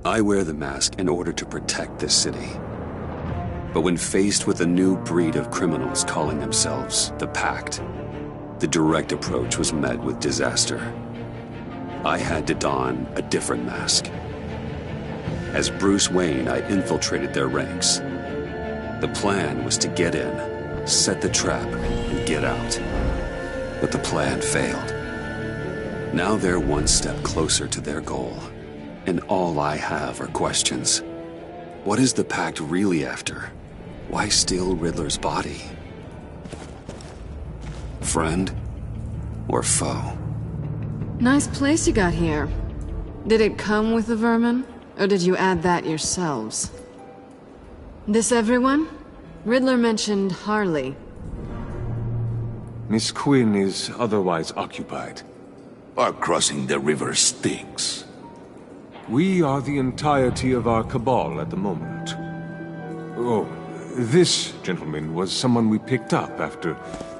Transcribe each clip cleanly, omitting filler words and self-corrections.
I wear the mask in order to protect this city. But when faced with a new breed of criminals calling themselves the Pact, the direct approach was met with disaster. I had to don a different mask. As Bruce Wayne, I infiltrated their ranks. The plan was to get in, set the trap, and get out. But the plan failed. Now they're one step closer to their goal, and all I have are questions. What is the Pact really after? Why steal Riddler's body? Friend or foe? Nice place you got here. Did it come with the vermin, or did you add that yourselves? This everyone? Riddler mentioned Harley. Miss Quinn is otherwise occupied. Our crossing the river Styx. We are the entirety of our cabal at the moment. Oh, this gentleman was someone we picked up after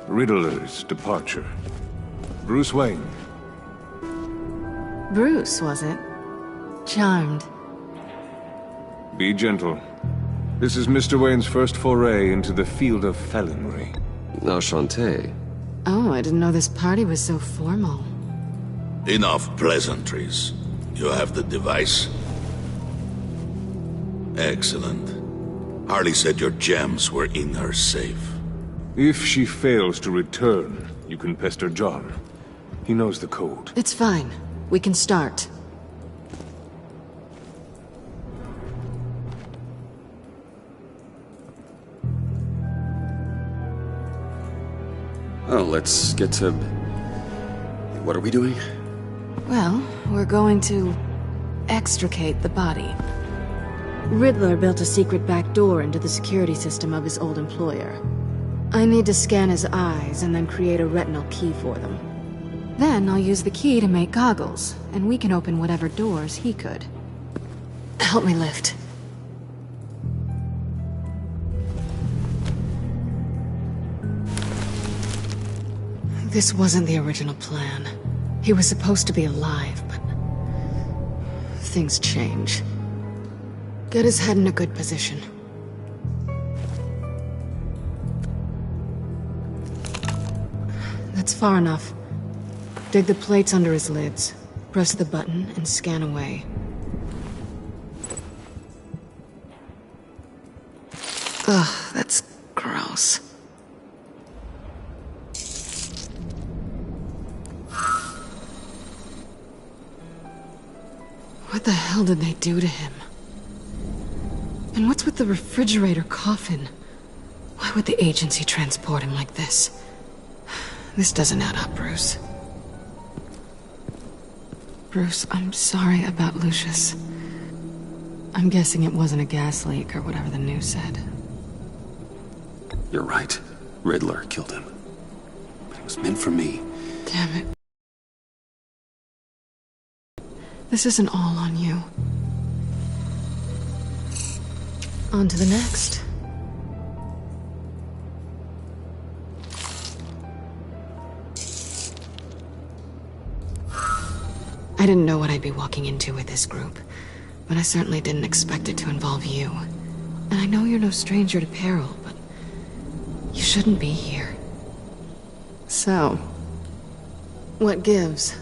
Riddler's departure. Bruce Wayne. Bruce, was it? Charmed. Be gentle. This is Mr. Wayne's first foray into the field of felonry. Enchanté. Oh, I didn't know this party was so formal. Enough pleasantries. You have the device? Excellent. Harley said your gems were in her safe. If she fails to return, you can pester John. He knows the code. It's fine. We can start. Oh, let's get to... What are we doing? Well, we're going to extricate the body. Riddler built a secret back door into the security system of his old employer. I need to scan his eyes and then create a retinal key for them. Then I'll use the key to make goggles, and we can open whatever doors he could. Help me lift. This wasn't the original plan. He was supposed to be alive, but... things change. Get his head in a good position. That's far enough. Dig the plates under his lids. Press the button and scan away. Ugh, that's gross. What the hell did they do to him? And what's with the refrigerator coffin? Why would the agency transport him like this? This doesn't add up, Bruce. Bruce, I'm sorry about Lucius. I'm guessing it wasn't a gas leak or whatever the news said. You're right. Riddler killed him. But it was meant for me. Damn it. This isn't all on you. On to the next. I didn't know what I'd be walking into with this group, but I certainly didn't expect it to involve you. And I know you're no stranger to peril, but you shouldn't be here. So, what gives?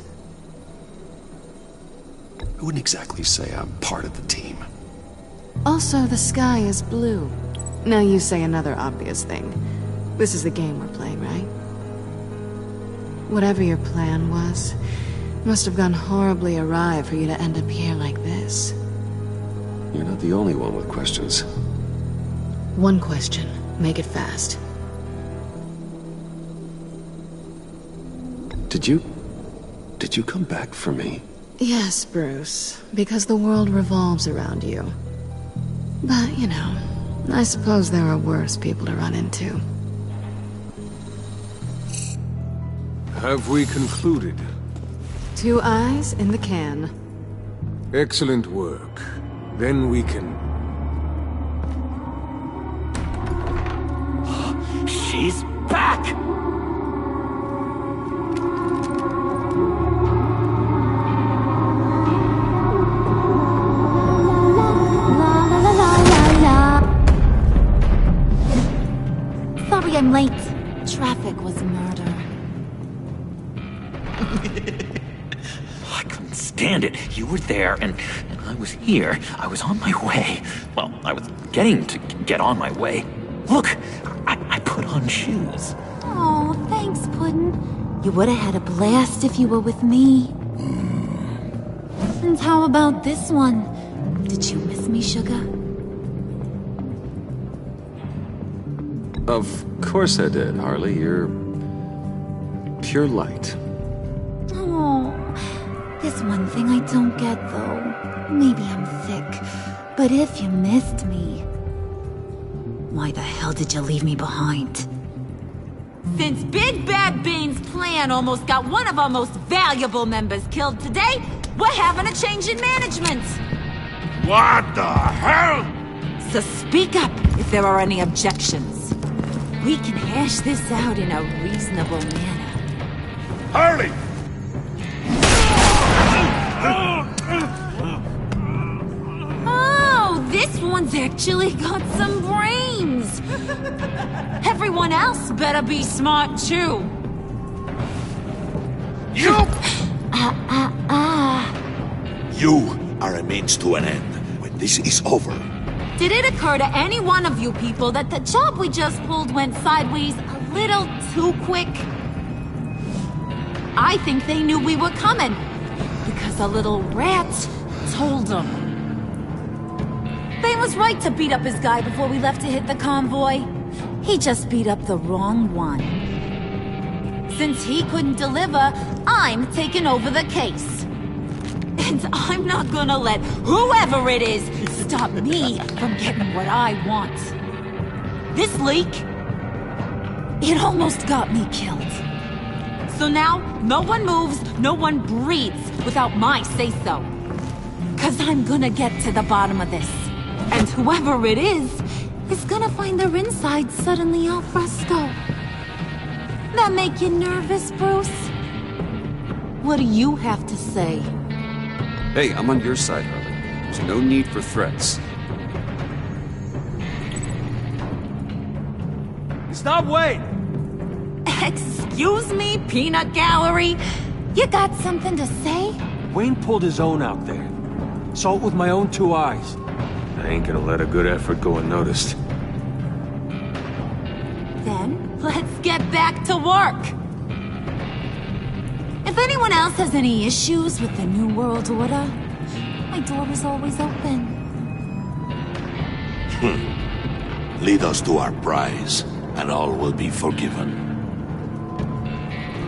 I wouldn't exactly say I'm part of the team. Also, the sky is blue. Now you say another obvious thing. This is the game we're playing, right? Whatever your plan was, must have gone horribly awry for you to end up here like this. You're not the only one with questions. One question. Make it fast. Did you come back for me? Yes, Bruce. Because the world revolves around you. But, you know, I suppose there are worse people to run into. Have we concluded? 2 eyes in the can. Excellent work. Then we can... She's back! I'm late. Traffic was murder. I couldn't stand it. You were there, and I was here. I was on my way. Well, I was getting to get on my way. Look, I put on shoes. Oh, thanks, Puddin'. You would've had a blast if you were with me. And how about this one? Did you miss me, sugar? Of course I did, Harley. You're pure light. Oh, there's one thing I don't get, though. Maybe I'm thick, but if you missed me, why the hell did you leave me behind? Since Big Bad Bean's plan almost got one of our most valuable members killed today, we're having a change in management. What the hell? So speak up if there are any objections. We can hash this out in a reasonable manner. Harley! Oh, this one's actually got some brains. Everyone else better be smart too. You! You are a means to an end. When this is over, Did it occur to any one of you people that the job we just pulled went sideways a little too quick? I think they knew we were coming, because a little rat told them. Bane was right to beat up his guy before we left to hit the convoy. He just beat up the wrong one. Since he couldn't deliver, I'm taking over the case. And I'm not gonna let whoever it is stop me from getting what I want. This leak, it almost got me killed. So now, no one moves, no one breathes without my say-so. 'Cause I'm gonna get to the bottom of this. And whoever it is gonna find their inside suddenly al fresco. That make you nervous, Bruce? What do you have to say? Hey, I'm on your side, Harley. There's no need for threats. Stop waiting! Excuse me, peanut gallery? You got something to say? Wayne pulled his own out there. Saw it with my own two eyes. I ain't gonna let a good effort go unnoticed. Then, let's get back to work. If anyone else has any issues with the New World Order, my door is always open. Lead us to our prize, and all will be forgiven.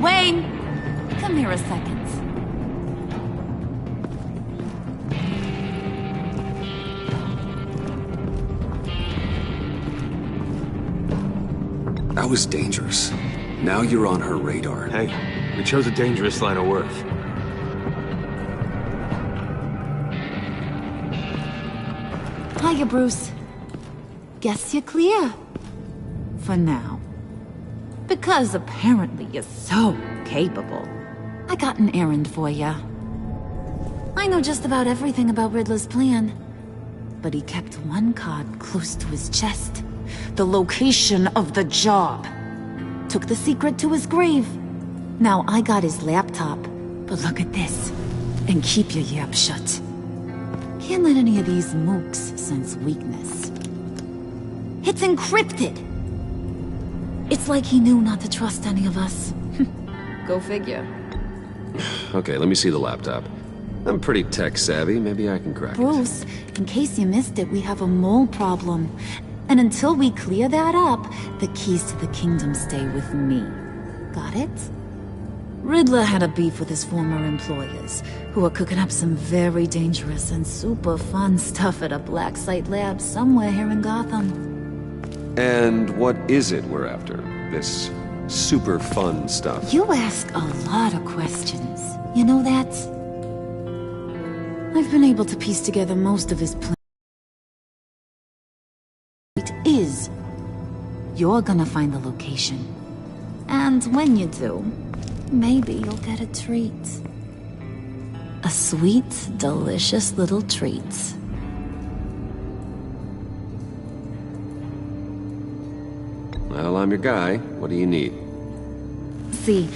Wayne, come here a second. That was dangerous. Now you're on her radar. Hey, we chose a dangerous line of work. Hiya, Bruce. Guess you're clear. For now. Because apparently you're so capable. I got an errand for ya. I know just about everything about Riddler's plan. But he kept one card close to his chest. The location of the job. Took the secret to his grave. Now I got his laptop. But look at this. And keep your yap shut. Can't let any of these mooks sense weakness. It's encrypted. It's like he knew not to trust any of us. Go figure. Okay, let me see the laptop. I'm pretty tech savvy. Maybe I can crack it. Bruce, in case you missed it, we have a mole problem. And until we clear that up, the keys to the kingdom stay with me. Got it? Riddler had a beef with his former employers, who are cooking up some very dangerous and super fun stuff at a black site lab somewhere here in Gotham. And what is it we're after? This super fun stuff? You ask a lot of questions. You know that? I've been able to piece together most of his plans. It is. You're gonna find the location. And when you do, maybe you'll get a treat. A sweet, delicious little treat. Well, I'm your guy. What do you need? See,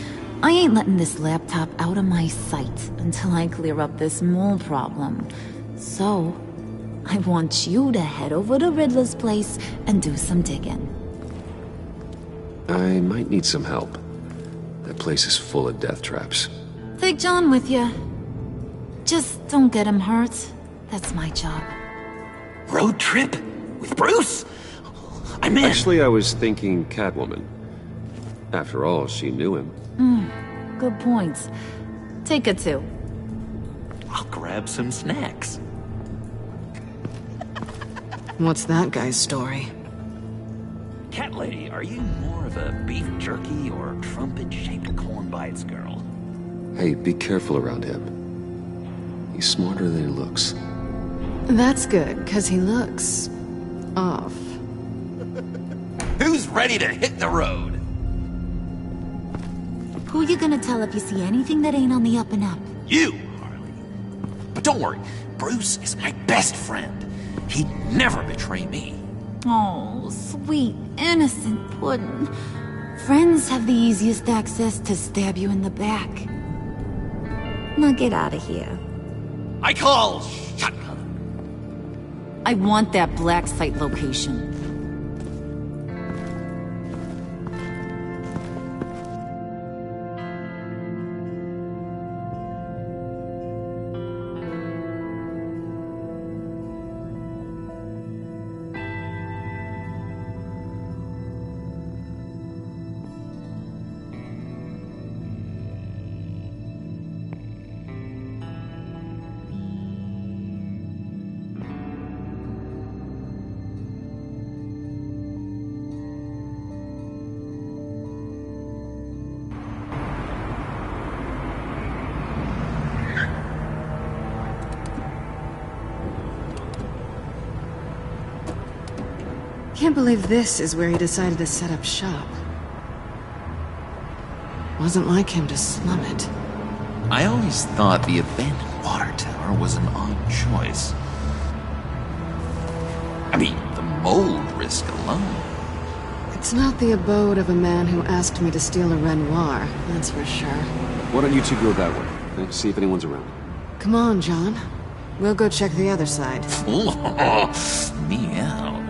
I ain't letting this laptop out of my sight until I clear up this mole problem. So, I want you to head over to Riddler's place and do some digging. I might need some help. That place is full of death traps. Take John with you. Just don't get him hurt. That's my job. Road trip? With Bruce? I'm in. Actually, I was thinking Catwoman. After all, she knew him. Good points. Take it too. I'll grab some snacks. What's that guy's story? Cat lady, are you more of a beef jerky or trumpet-shaped corn bites girl? Hey, be careful around him. He's smarter than he looks. That's good, because he looks... off. Who's ready to hit the road? Who you gonna tell if you see anything that ain't on the up and up? You, Harley. But don't worry, Bruce is my best friend. He'd never betray me. Oh, sweet, innocent puddin'. Friends have the easiest access to stab you in the back. Now get out of here. I call shotgun. I want that black site location. Can't believe this is where he decided to set up shop. Wasn't like him to slum it. I always thought the abandoned water tower was an odd choice. I mean, the mold risk alone. It's not the abode of a man who asked me to steal a Renoir, that's for sure. Why don't you two go that way? And see if anyone's around. Come on, John. We'll go check the other side. Meow.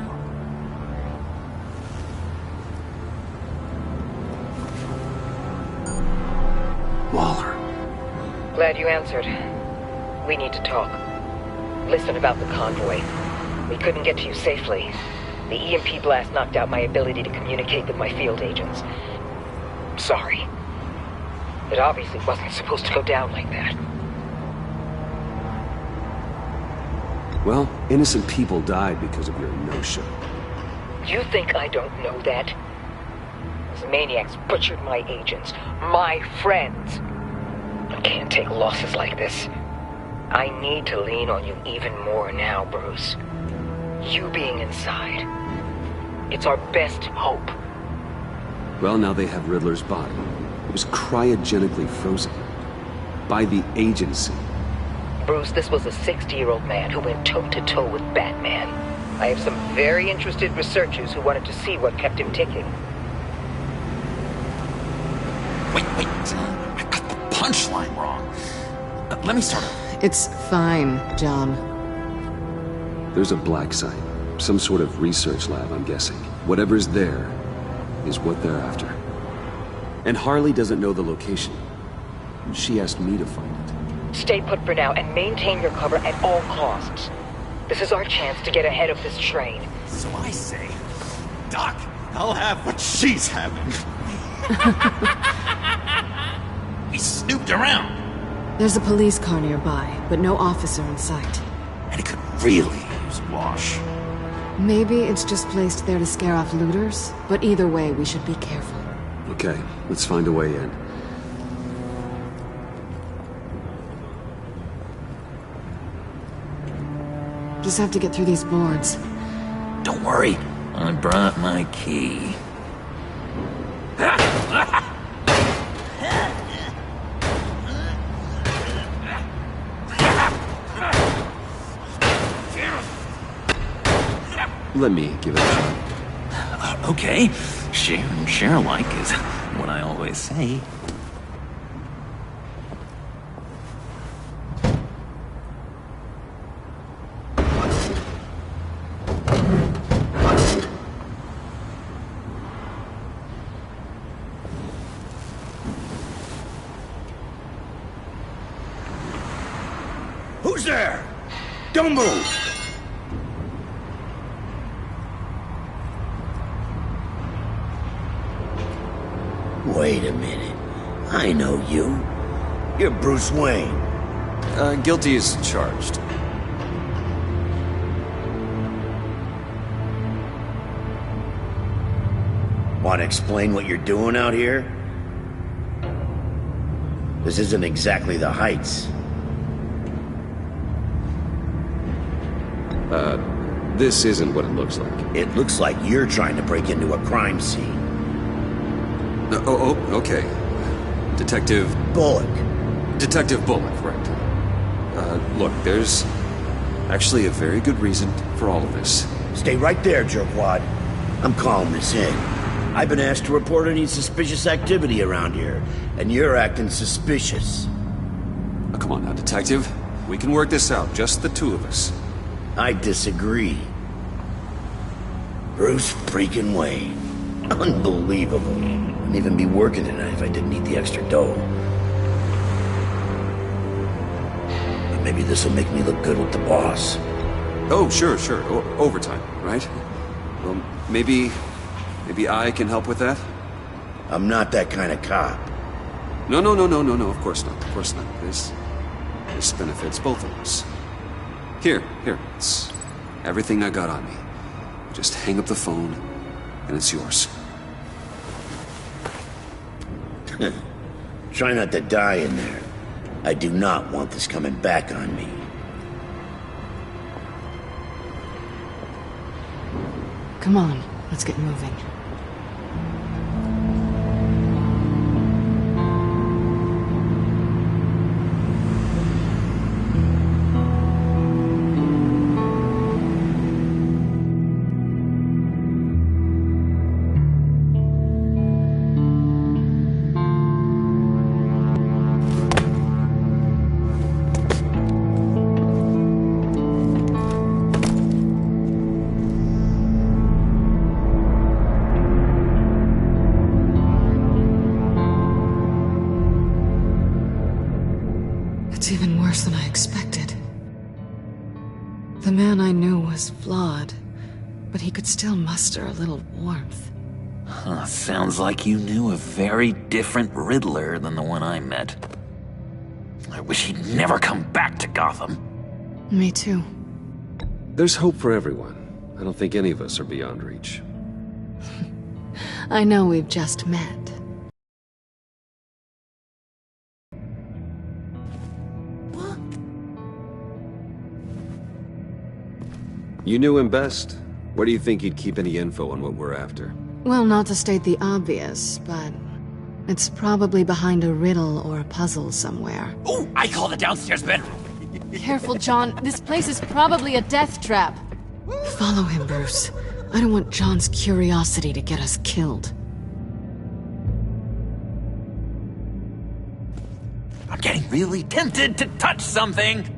Waller. Glad you answered. We need to talk. Listen about the convoy. We couldn't get to you safely. The EMP blast knocked out my ability to communicate with my field agents. Sorry. It obviously wasn't supposed to go down like that. Well, innocent people died because of your no-show. You think I don't know that? Those maniacs butchered my agents, my friends. I can't take losses like this. I need to lean on you even more now, Bruce. You being inside. It's our best hope. Well, now they have Riddler's body. It was cryogenically frozen. By the agency. Bruce, this was a 60-year-old man who went toe-to-toe with Batman. I have some very interested researchers who wanted to see what kept him ticking. Wait. I got the punchline wrong. Let me start over. It's fine, John. There's a black site. Some sort of research lab, I'm guessing. Whatever's there is what they're after. And Harley doesn't know the location. She asked me to find it. Stay put for now and maintain your cover at all costs. This is our chance to get ahead of this train. So I say, Doc, I'll have what she's having. He snooped around. There's a police car nearby, but no officer in sight. And it could really use a wash. Maybe it's just placed there to scare off looters, but either way, we should be careful. Okay, let's find a way in. Just have to get through these boards. Don't worry, I brought my key. Let me give it a shot. Okay, Share and share alike is what I always say. Who's there? Don't move! Wait a minute. I know you. You're Bruce Wayne. Guilty as charged. Want to explain what you're doing out here? This isn't exactly the Heights. This isn't what it looks like. It looks like you're trying to break into a crime scene. Okay. Detective Bullock. Detective Bullock, right. Look, there's actually a very good reason for all of this. Stay right there, jerkwad. I'm calling this in. I've been asked to report any suspicious activity around here, and you're acting suspicious. Oh, come on now, Detective. We can work this out, just the two of us. I disagree. Bruce freaking Wayne. Unbelievable. Wouldn't even be working tonight if I didn't need the extra dough. But maybe this'll make me look good with the boss. Oh, sure. Overtime, right? Well, maybe I can help with that? I'm not that kind of cop. No, of course not. This benefits both of us. Here, it's everything I got on me. Just hang up the phone, and it's yours. Try not to die in there. I do not want this coming back on me. Come on, let's get moving. It's even worse than I expected. The man I knew was flawed, but he could still muster a little warmth. Huh, sounds like you knew a very different Riddler than the one I met. I wish he'd never come back to Gotham. Me too. There's hope for everyone. I don't think any of us are beyond reach. I know we've just met. You knew him best. Where do you think he'd keep any info on what we're after? Well, not to state the obvious, but it's probably behind a riddle or a puzzle somewhere. Oh, I call the downstairs bedroom. Careful, John. This place is probably a death trap. Follow him, Bruce. I don't want John's curiosity to get us killed. I'm getting really tempted to touch something.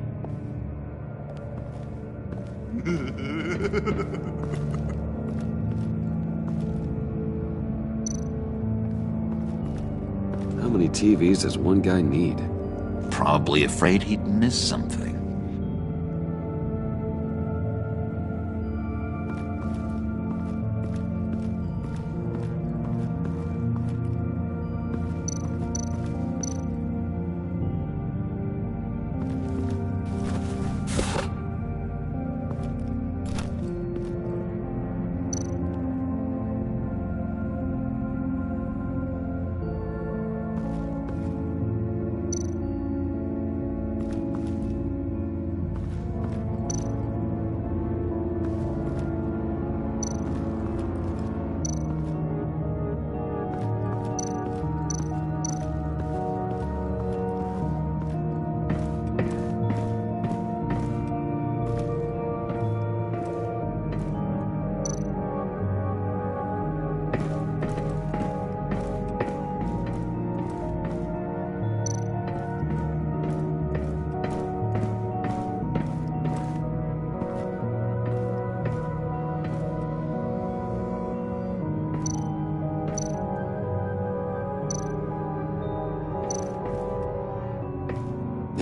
How many TVs does one guy need? Probably afraid he'd miss something.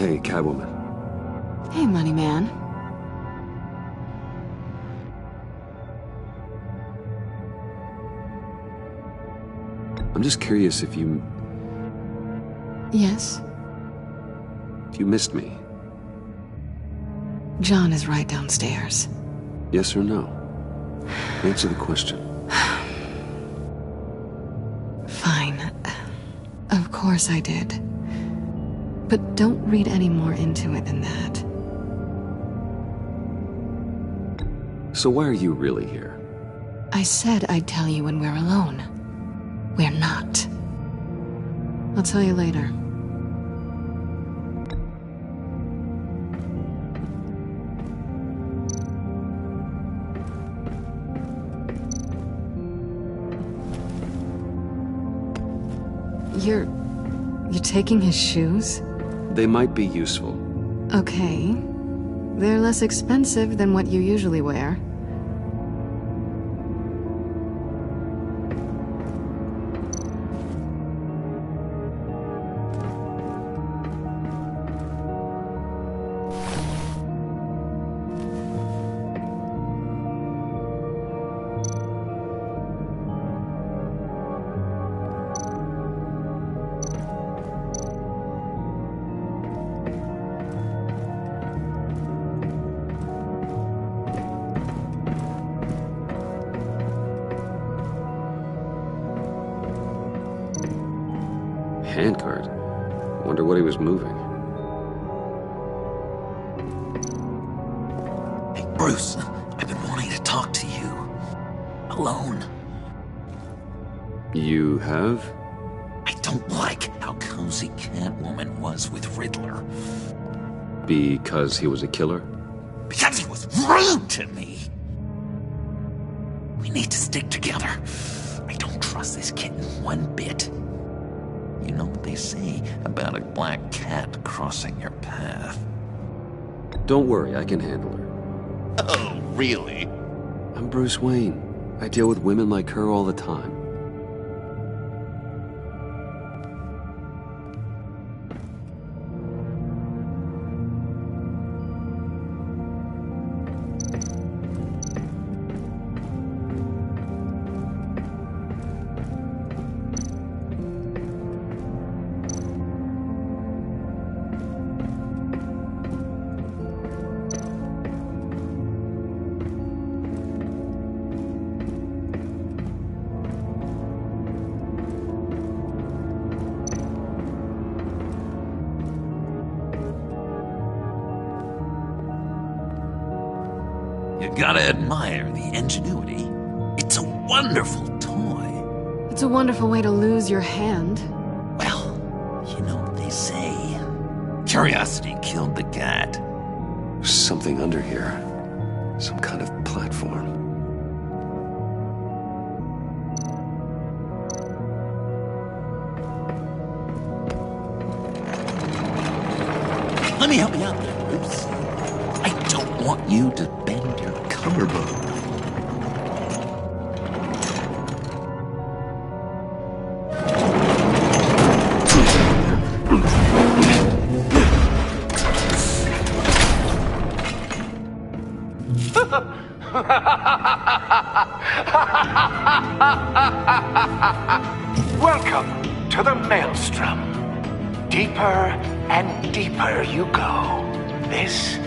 Hey, Catwoman. Hey, Money Man. I'm just curious if you Yes? missed me. John is right downstairs. Yes or no? Answer the question. Fine. Of course I did. But don't read any more into it than that. So why are you really here? I said I'd tell you when we're alone. We're not. I'll tell you later. You're taking his shoes? They might be useful. Okay. They're less expensive than what you usually wear. Handcart? Wonder what he was moving. Hey, Bruce, I've been wanting to talk to you. Alone. You have? I don't like how cozy Catwoman was with Riddler. Because he was a killer? Because he was rude to me! We need to stick together. I don't trust this kitten one bit. You know what they say about a black cat crossing your path? Don't worry, I can handle her. Oh, really? I'm Bruce Wayne. I deal with women like her all the time. You gotta admire the ingenuity. It's a wonderful toy. It's a wonderful way to lose your hand. Well, you know what they say. Curiosity killed the cat. There's something under here. Some kind of platform. Let me help you out there, Bruce. I don't want you to bend your collarbone. Welcome to the Maelstrom. Deeper and deeper you go. This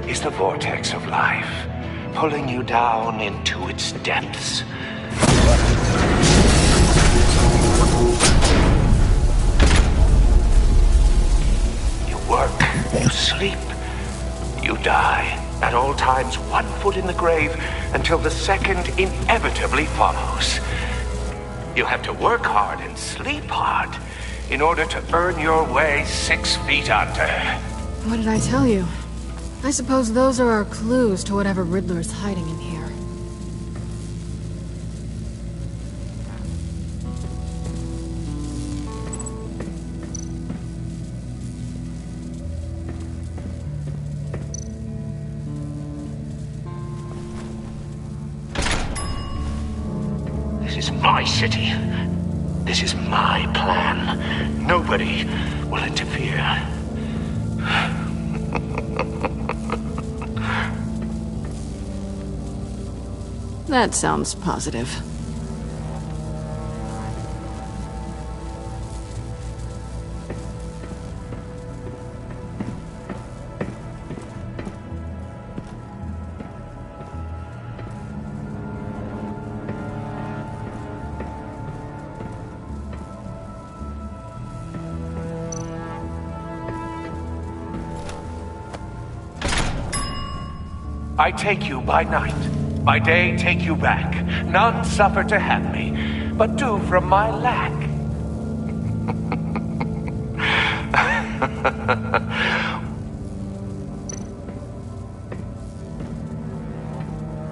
is the vortex of life, pulling you down into its depths. You work, you sleep, you die. At all times, 1 foot in the grave until the second inevitably follows. You have to work hard and sleep hard in order to earn your way 6 feet under. What did I tell you? I suppose those are our clues to whatever Riddler's hiding in here. This is my city. This is my plan. Nobody will interfere. That sounds positive. I take you by night. By day take you back. None suffer to have me, but do from my lack.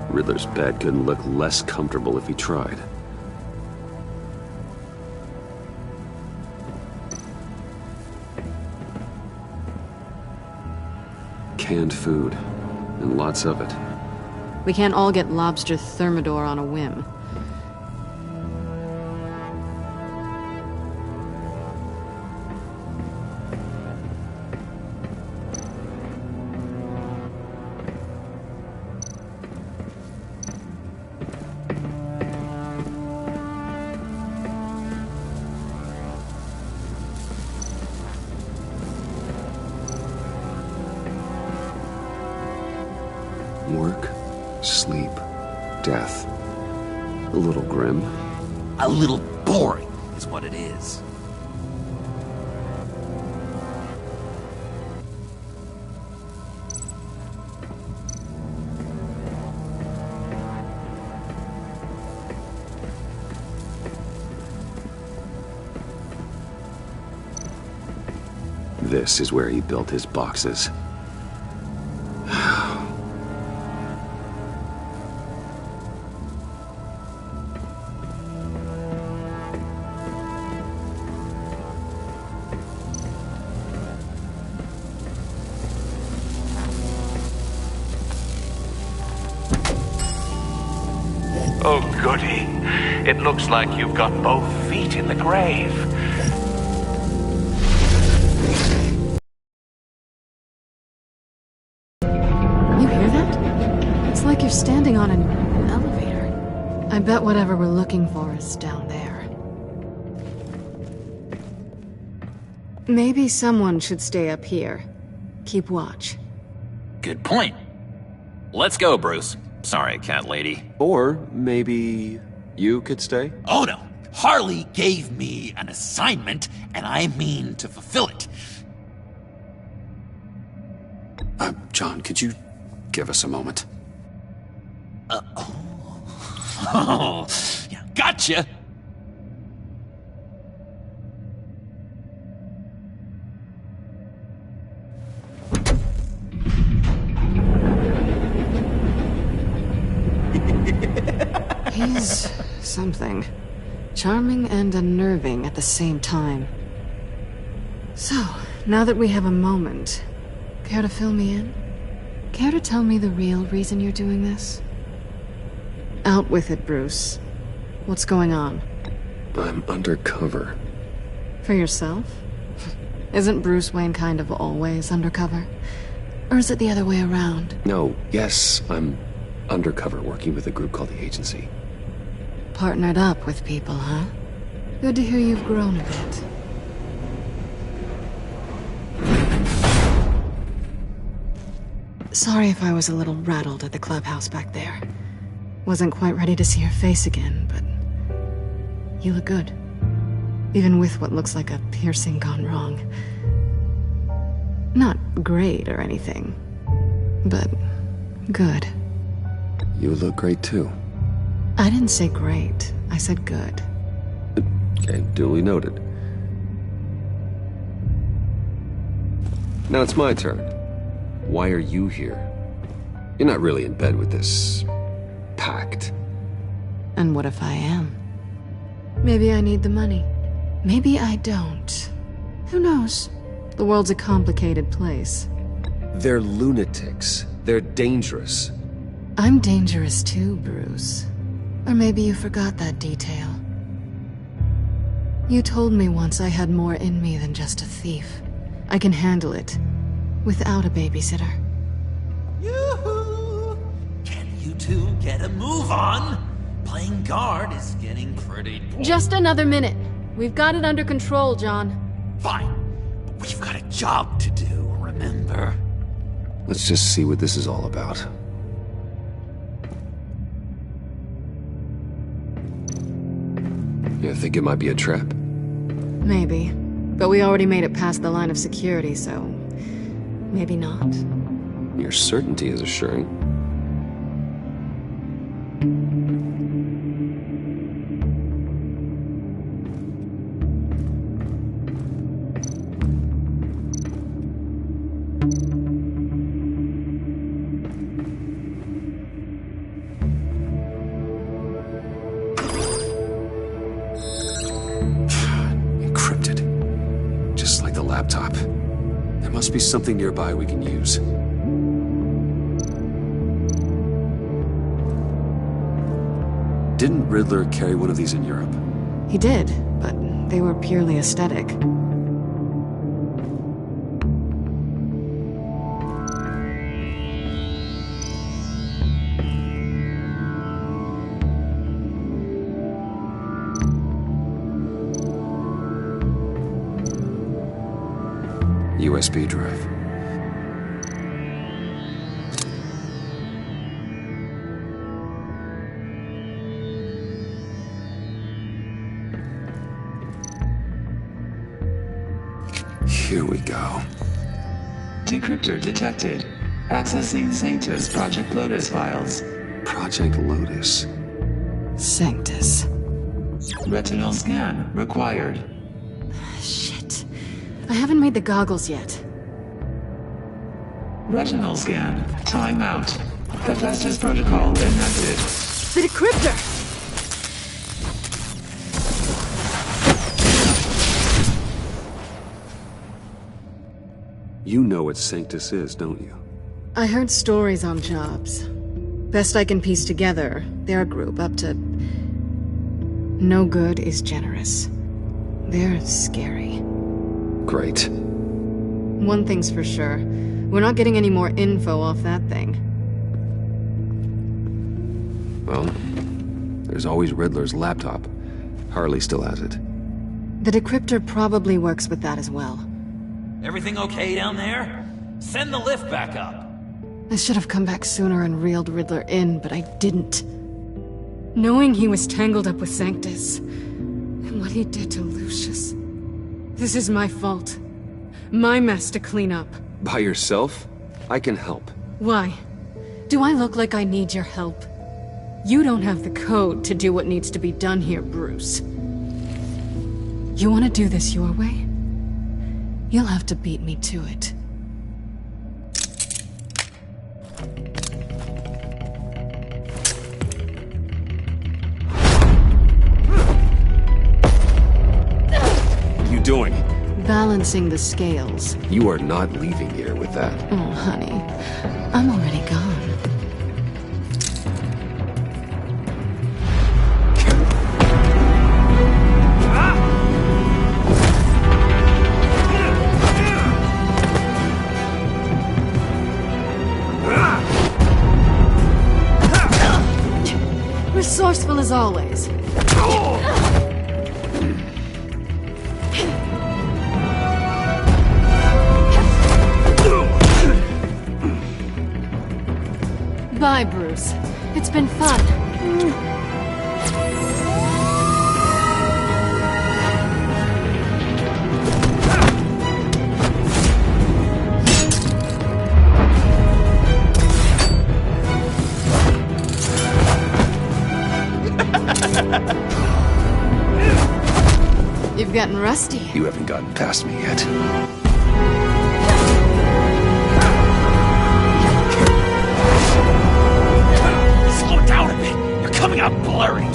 Riddler's bed couldn't look less comfortable if he tried. Canned food, and lots of it. We can't all get lobster thermidor on a whim. Work, sleep, death. A little grim. A little boring is what it is. This is where he built his boxes. Oh, goody. It looks like you've got both feet in the grave. You hear that? It's like you're standing on an elevator. I bet whatever we're looking for is down there. Maybe someone should stay up here. Keep watch. Good point. Let's go, Bruce. Sorry, cat lady. Or maybe you could stay? Oh no! Harley gave me an assignment, and I mean to fulfill it. John, could you give us a moment? Oh, yeah, gotcha! He's something. Charming and unnerving at the same time. So, now that we have a moment, care to fill me in? Care to tell me the real reason you're doing this? Out with it, Bruce. What's going on? I'm undercover. For yourself? Isn't Bruce Wayne kind of always undercover? Or is it the other way around? No, yes, I'm undercover working with a group called the Agency. Partnered up with people, huh? Good to hear you've grown a bit. Sorry if I was a little rattled at the clubhouse back there. Wasn't quite ready to see your face again, but you look good. Even with what looks like a piercing gone wrong. Not great or anything, but good. You look great too. I didn't say great. I said good. Okay, duly noted. Now it's my turn. Why are you here? You're not really in bed with this pact. And what if I am? Maybe I need the money. Maybe I don't. Who knows? The world's a complicated place. They're lunatics. They're dangerous. I'm dangerous too, Bruce. Or maybe you forgot that detail. You told me once I had more in me than just a thief. I can handle it. Without a babysitter. Yoo-hoo! Can you two get a move on? Playing guard is getting pretty boring. Just another minute. We've got it under control, John. Fine. But we've got a job to do, remember? Let's just see what this is all about. You think it might be a trap? Maybe. But we already made it past the line of security, so... maybe not. Your certainty is assuring. Encrypted. Just like the laptop. There must be something nearby we can use. Didn't Riddler carry one of these in Europe? He did, but they were purely aesthetic. USB drive. Here we go. Decryptor detected. Accessing Sanctus Project Lotus files. Project Lotus. Sanctus. Retinal scan required. Shit. I haven't made the goggles yet. Retinal scan. Timeout. Hephaestus protocol enacted. The decryptor! You know what Sanctus is, don't you? I heard stories on jobs. Best I can piece together, they're a group up to... no good is generous. They're scary. Great. One thing's for sure. We're not getting any more info off that thing. Well, there's always Riddler's laptop. Harley still has it. The decryptor probably works with that as well. Everything okay down there? Send the lift back up. I should have come back sooner and reeled Riddler in, but I didn't. Knowing he was tangled up with Sanctus, and what he did to Lucius. This is my fault. My mess to clean up. By yourself? I can help. Why? Do I look like I need your help? You don't have the code to do what needs to be done here, Bruce. You want to do this your way? You'll have to beat me to it. What are you doing? Balancing the scales. You are not leaving here with that. Oh, honey. I'm already gone. Resourceful as always. Bye, Bruce. It's been fun. You've gotten rusty. You haven't gotten past me yet. Slow down a bit. You're coming out blurry.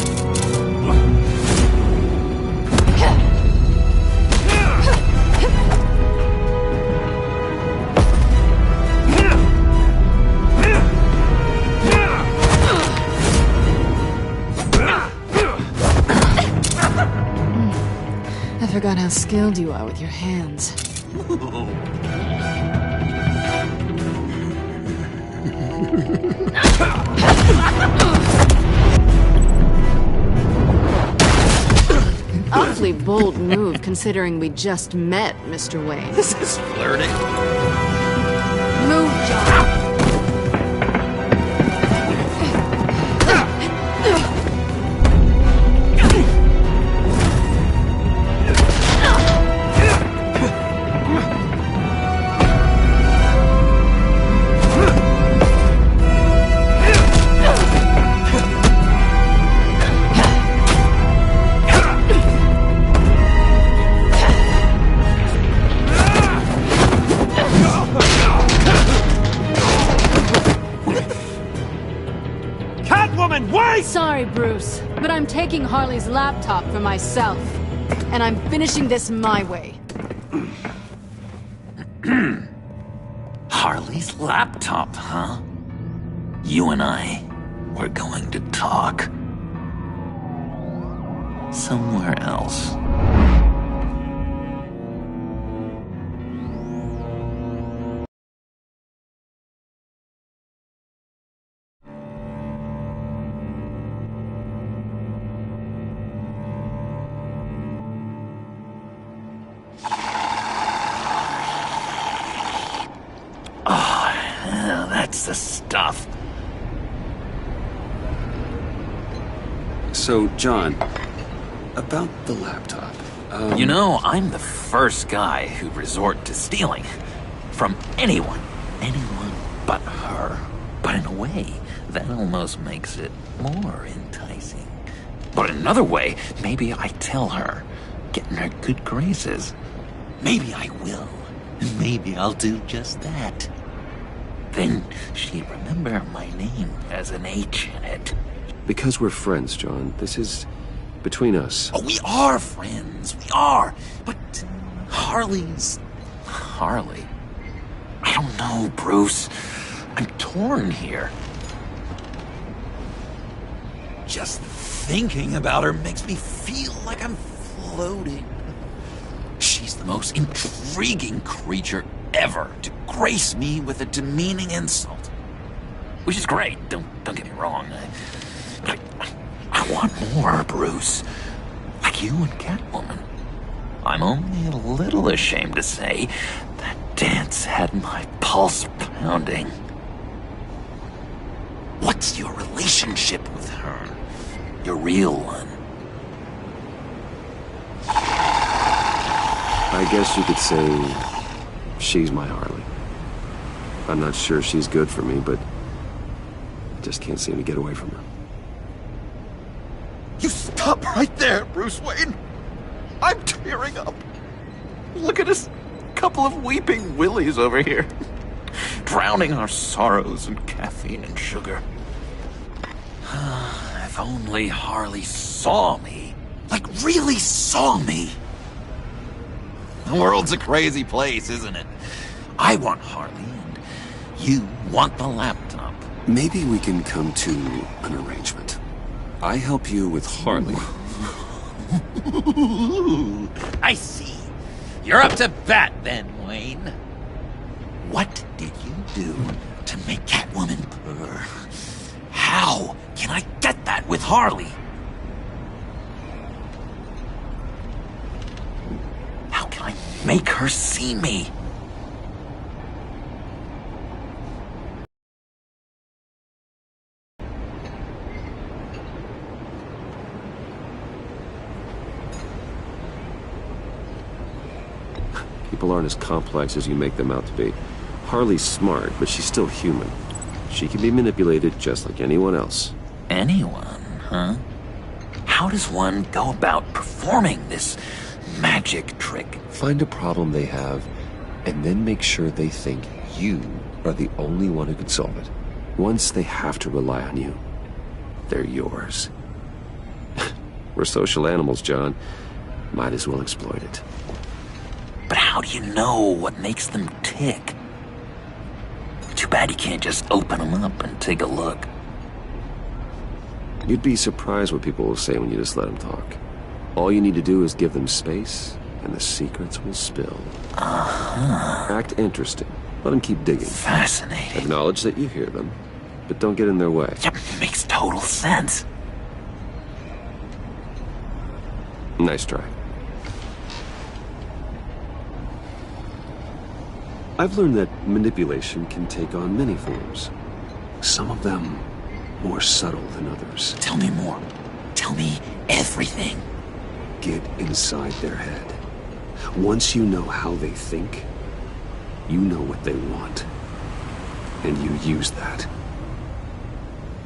I forgot how skilled you are with your hands. Awfully bold move, considering we just met, Mr. Wayne. This is flirting. Move, John. Sorry, Bruce, but I'm taking Harley's laptop for myself. And I'm finishing this my way. Harley's laptop, huh? You and I, we're going to talk. Somewhere else. That's the stuff. So, John, about the laptop. You know, I'm the first guy who'd resort to stealing. From anyone. Anyone but her. But in a way, that almost makes it more enticing. But in another way, maybe I tell her, get in her good graces. Maybe I will. And maybe I'll do just that. Then she'd remember my name as an H in it. Because we're friends, John. This is between us. Oh, we are friends. We are. But Harley's... Harley? I don't know, Bruce. I'm torn here. Just thinking about her makes me feel like I'm floating. She's the most intriguing creature ever to grace me with a demeaning insult. Which is great, don't get me wrong. But I want more, Bruce. Like you and Catwoman. I'm only a little ashamed to say that dance had my pulse pounding. What's your relationship with her? Your real one? I guess you could say she's my Harley. I'm not sure she's good for me, but I just can't seem to get away from her. You stop right there, Bruce Wayne. I'm tearing up. Look at us, couple of weeping willies over here. Drowning our sorrows in caffeine and sugar. If only Harley saw me. Like, really saw me. The world's a crazy place, isn't it? I want Harley, and you want the laptop. Maybe we can come to an arrangement. I help you with Harley. I see. You're up to bat then, Wayne. What did you do to make Catwoman purr? How can I get that with Harley? How can I make her see me? People aren't as complex as you make them out to be. Harley's smart, but she's still human. She can be manipulated just like anyone else. Anyone, huh? How does one go about performing this magic trick? Find a problem they have, and then make sure they think you are the only one who can solve it. Once they have to rely on you, they're yours. We're social animals, John. Might as well exploit it. But how do you know what makes them tick? Too bad you can't just open them up and take a look. You'd be surprised what people will say when you just let them talk. All you need to do is give them space, and the secrets will spill. Uh-huh. Act interesting. Let them keep digging. Fascinating. Acknowledge that you hear them, but don't get in their way. Yep, makes total sense. Nice try. I've learned that manipulation can take on many forms. Some of them more subtle than others. Tell me more. Tell me everything. Get inside their head. Once you know how they think, you know what they want. And you use that.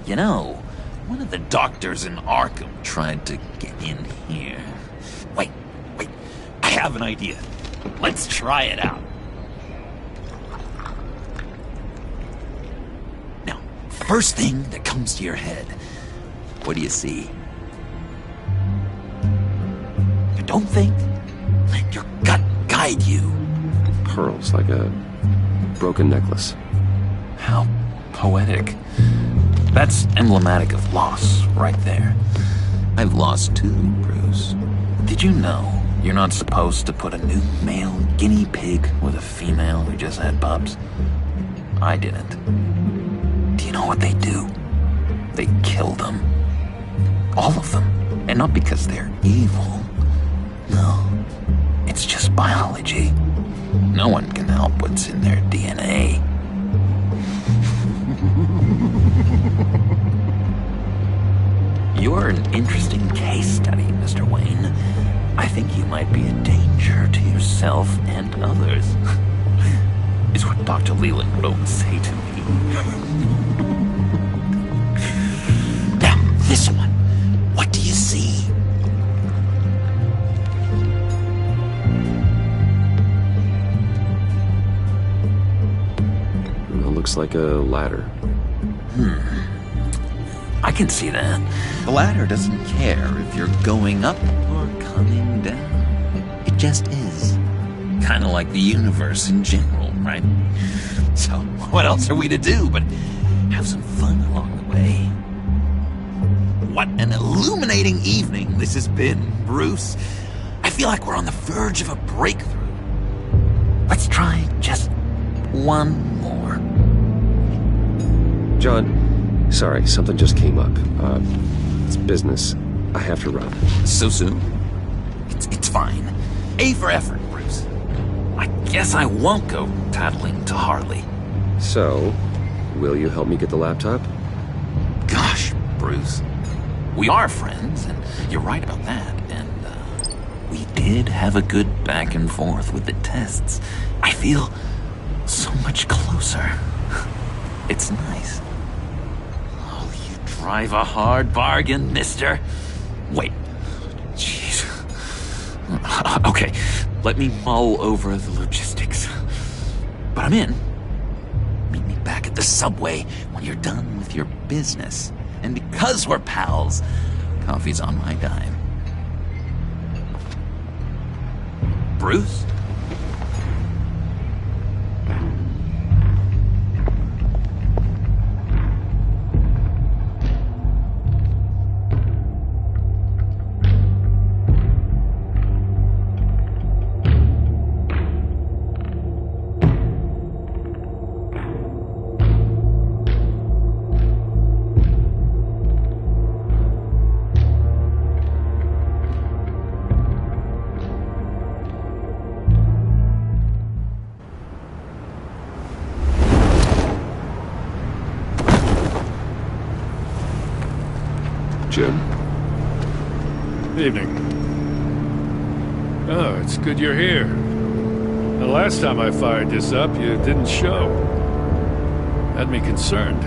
You know, one of the doctors in Arkham tried to get in here. Wait. I have an idea. Let's try it out. Now, first thing that comes to your head, what do you see? Don't think. Let your gut guide you. Pearls, like a broken necklace. How poetic. That's emblematic of loss, right there. I've lost too, Bruce. Did you know you're not supposed to put a new male guinea pig with a female who just had pups? I didn't. Do you know what they do? They kill them. All of them. And not because they're evil. No. It's just biology. No one can help what's in their DNA. You're an interesting case study, Mr. Wayne. I think you might be a danger to yourself and others. Is what Dr. Leland would always say to me. Now, this one. What do you see? Looks like a ladder. I can see that. The ladder doesn't care if you're going up or coming down. It just is. Kind of like the universe in general, right? So, what else are we to do but have some fun along the way? What an illuminating evening this has been, Bruce. I feel like we're on the verge of a breakthrough. Let's try just one more. John, sorry, something just came up. It's business. I have to run. So soon? It's fine. A for effort, Bruce. I guess I won't go tattling to Harley. So, will you help me get the laptop? Gosh, Bruce. We are friends, and you're right about that. And, we did have a good back and forth with the tests. I feel so much closer. It's nice. Drive a hard bargain, mister. Wait. Jeez. Okay, let me mull over the logistics. But I'm in. Meet me back at the subway when you're done with your business. And because we're pals, coffee's on my dime. Bruce? Jim? Evening. Oh, it's good you're here. The last time I fired this up, you didn't show. Had me concerned.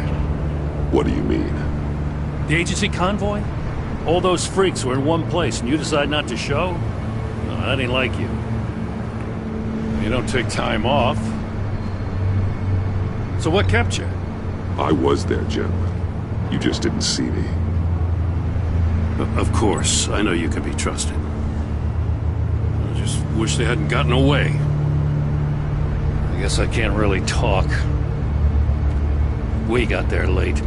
What do you mean? The agency convoy? All those freaks were in one place, and you decide not to show? No, that ain't like you. You don't take time off. So what kept you? I was there, Jim. You just didn't see me. Of course, I know you can be trusted. I just wish they hadn't gotten away. I guess I can't really talk. We got there late.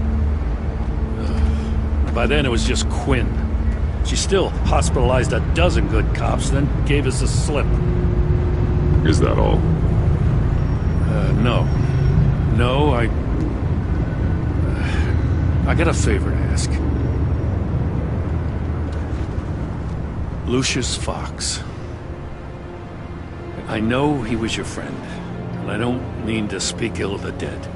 By then it was just Quinn. She still hospitalized a dozen good cops, then gave us the slip. Is that all? No. No, I got a favor to ask. Lucius Fox. I know he was your friend, and I don't mean to speak ill of the dead.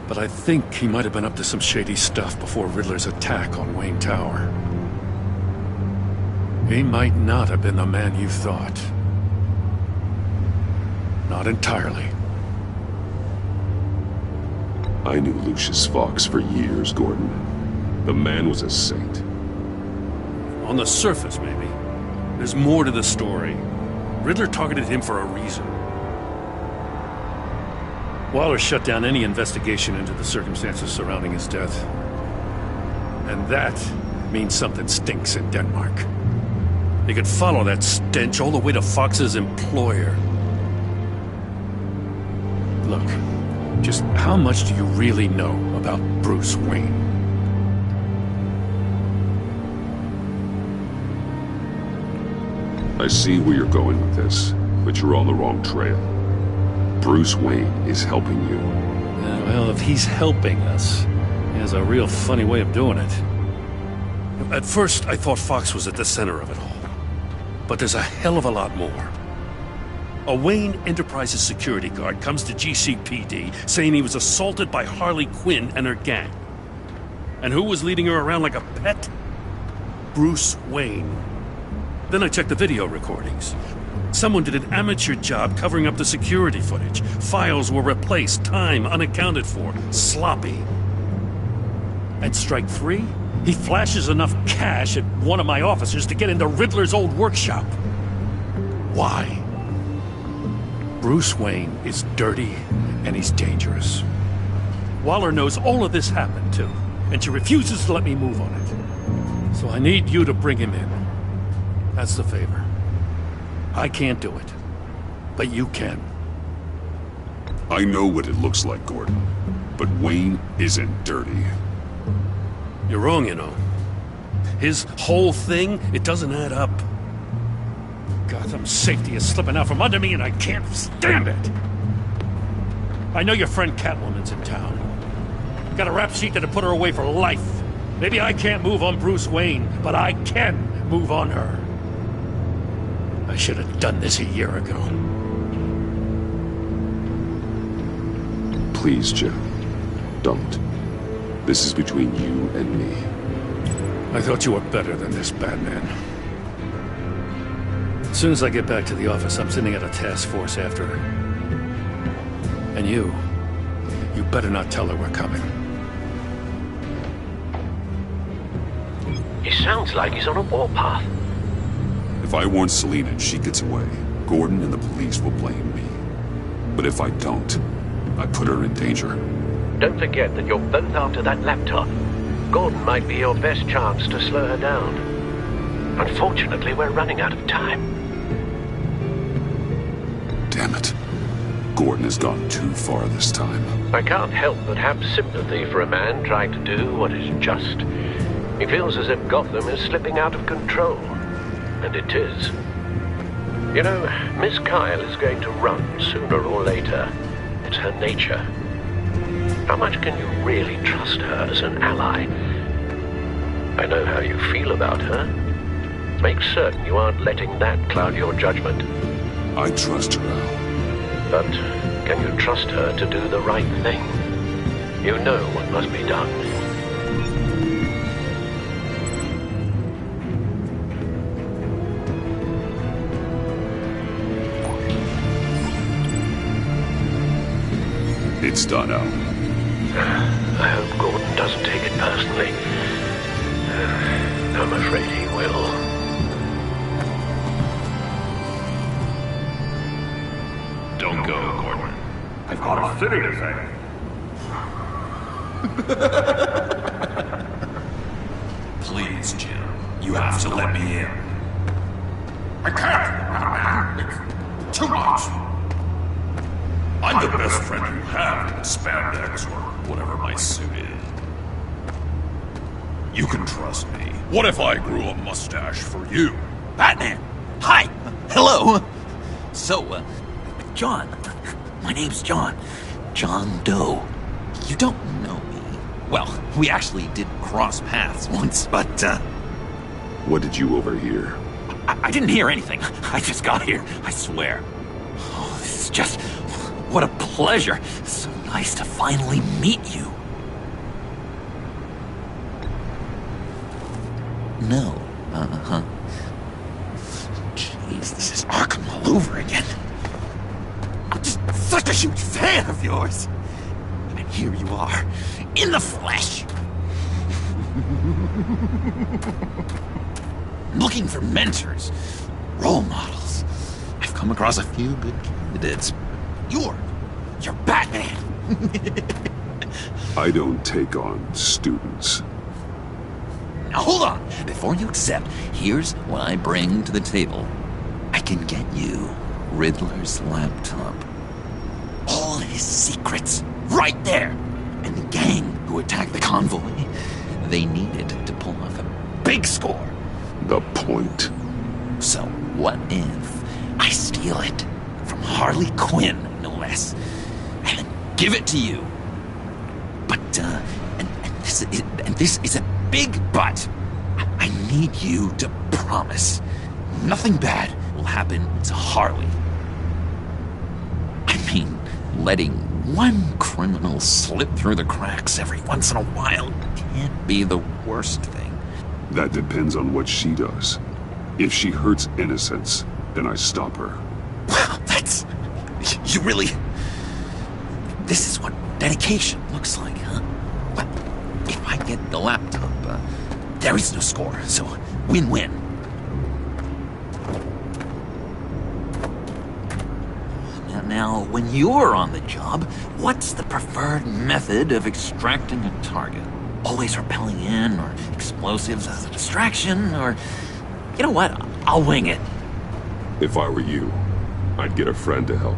But I think he might have been up to some shady stuff before Riddler's attack on Wayne Tower. He might not have been the man you thought. Not entirely. I knew Lucius Fox for years, Gordon. The man was a saint. On the surface, maybe. There's more to the story. Riddler targeted him for a reason. Waller shut down any investigation into the circumstances surrounding his death. And that means something stinks in Denmark. He could follow that stench all the way to Fox's employer. Look, just how much do you really know about Bruce Wayne? I see where you're going with this, but you're on the wrong trail. Bruce Wayne is helping you. Well, if he's helping us, he has a real funny way of doing it. At first, I thought Fox was at the center of it all. But there's a hell of a lot more. A Wayne Enterprises security guard comes to GCPD saying he was assaulted by Harley Quinn and her gang. And who was leading her around like a pet? Bruce Wayne. Then I checked the video recordings. Someone did an amateur job covering up the security footage. Files were replaced, time unaccounted for, sloppy. At strike 3, he flashes enough cash at one of my officers to get into Riddler's old workshop. Why? Bruce Wayne is dirty and he's dangerous. Waller knows all of this happened too, and she refuses to let me move on it. So I need you to bring him in. That's the favor. I can't do it, but you can. I know what it looks like, Gordon, but Wayne isn't dirty. You're wrong, you know. His whole thing, it doesn't add up. Gotham's safety is slipping out from under me and I can't stand it. I know your friend Catwoman's in town. Got a rap sheet that'll put her away for life. Maybe I can't move on Bruce Wayne, but I can move on her. I should have done this a year ago. Please, Jim. Don't. This is between you and me. I thought you were better than this, Batman. As soon as I get back to the office, I'm sending out a task force after her. And you better not tell her we're coming. He sounds like he's on a warpath. If I warn Selina and she gets away, Gordon and the police will blame me. But if I don't, I put her in danger. Don't forget that you're both after that laptop. Gordon might be your best chance to slow her down. Unfortunately, we're running out of time. Damn it. Gordon has gone too far this time. I can't help but have sympathy for a man trying to do what is just. He feels as if Gotham is slipping out of control. And it is. You know, Miss Kyle is going to run sooner or later. It's her nature. How much can you really trust her as an ally? I know how you feel about her. Make certain you aren't letting that cloud your judgment. I trust her, Al. But can you trust her to do the right thing? You know what must be done. It's done, Al. I hope Gordon doesn't take it personally. I'm afraid he will. Don't go, Gordon. I've got a city to save. Please, Jim. You have to let me in. I can't. It's too much. I'm the best friend you have in spandex or whatever my suit is. You can trust me. What if I grew a mustache for you? Batman! Hi! Hello! So, John. My name's John. John Doe. You don't know me. Well, we actually did cross paths once, but, What did you overhear? I didn't hear anything. I just got here, I swear. Oh, this is just... what a pleasure. So nice to finally meet you. No. Uh-huh. Jeez, this is Arkham all over again. I'm just such a huge fan of yours. And here you are, in the flesh. Looking for mentors, role models. I've come across a few good candidates. You're Batman. I don't take on students. Now hold on. Before you accept, here's what I bring to the table. I can get you Riddler's laptop. All his secrets, right there. And the gang who attacked the convoy, they needed to pull off a big score. The point. So what if I steal it from Harley Quinn, no less, and then give it to you? But, and this is a big but. I need you to promise nothing bad will happen to Harley. I mean, letting one criminal slip through the cracks every once in a while can't be the worst thing. That depends on what she does. If she hurts innocents, then I stop her. Wow, that's... you really... This is what dedication looks like, huh? Well, if I get the laptop, there is no score, so win-win. Now, when you're on the job, what's the preferred method of extracting a target? Always rappelling in, or explosives as a distraction, or... You know what? I'll wing it. If I were you, I'd get a friend to help.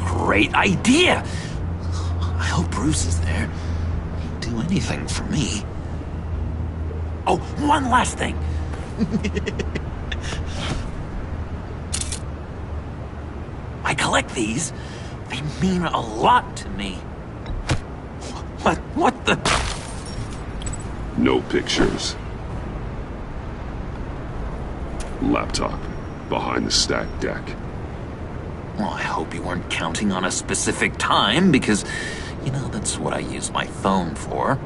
Great idea! I hope Bruce is there. He'd do anything for me. Oh, one last thing. I collect these. They mean a lot to me. What the? No pictures. Laptop. Behind the stacked deck. Well, I hope you weren't counting on a specific time, because, you know, that's what I use my phone for.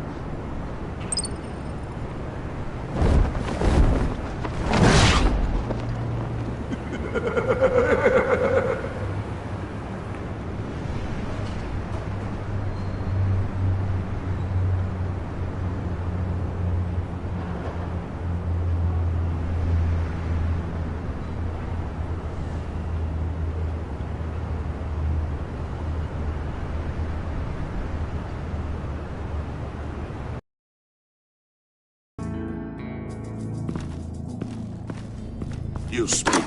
You speak,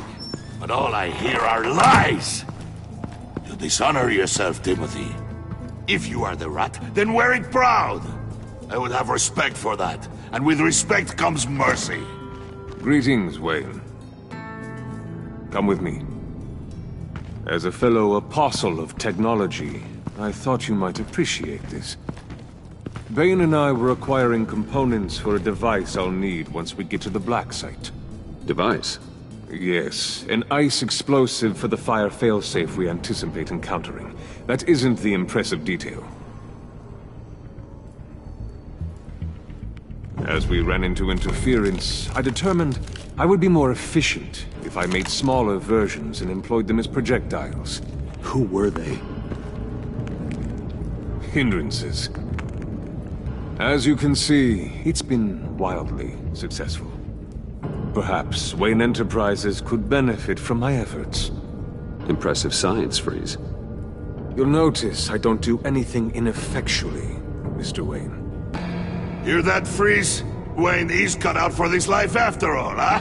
but all I hear are lies! You dishonor yourself, Timothy. If you are the rat, then wear it proud! I would have respect for that, and with respect comes mercy. Greetings, Wayne. Come with me. As a fellow apostle of technology, I thought you might appreciate this. Bane and I were acquiring components for a device I'll need once we get to the Black Site. Device? Yes, an ice explosive for the fire failsafe we anticipate encountering. That isn't the impressive detail. As we ran into interference, I determined I would be more efficient if I made smaller versions and employed them as projectiles. Who were they? Hindrances. As you can see, it's been wildly successful. Perhaps Wayne Enterprises could benefit from my efforts. Impressive science, Freeze. You'll notice I don't do anything ineffectually, Mr. Wayne. Hear that, Freeze? Wayne is cut out for this life after all, huh?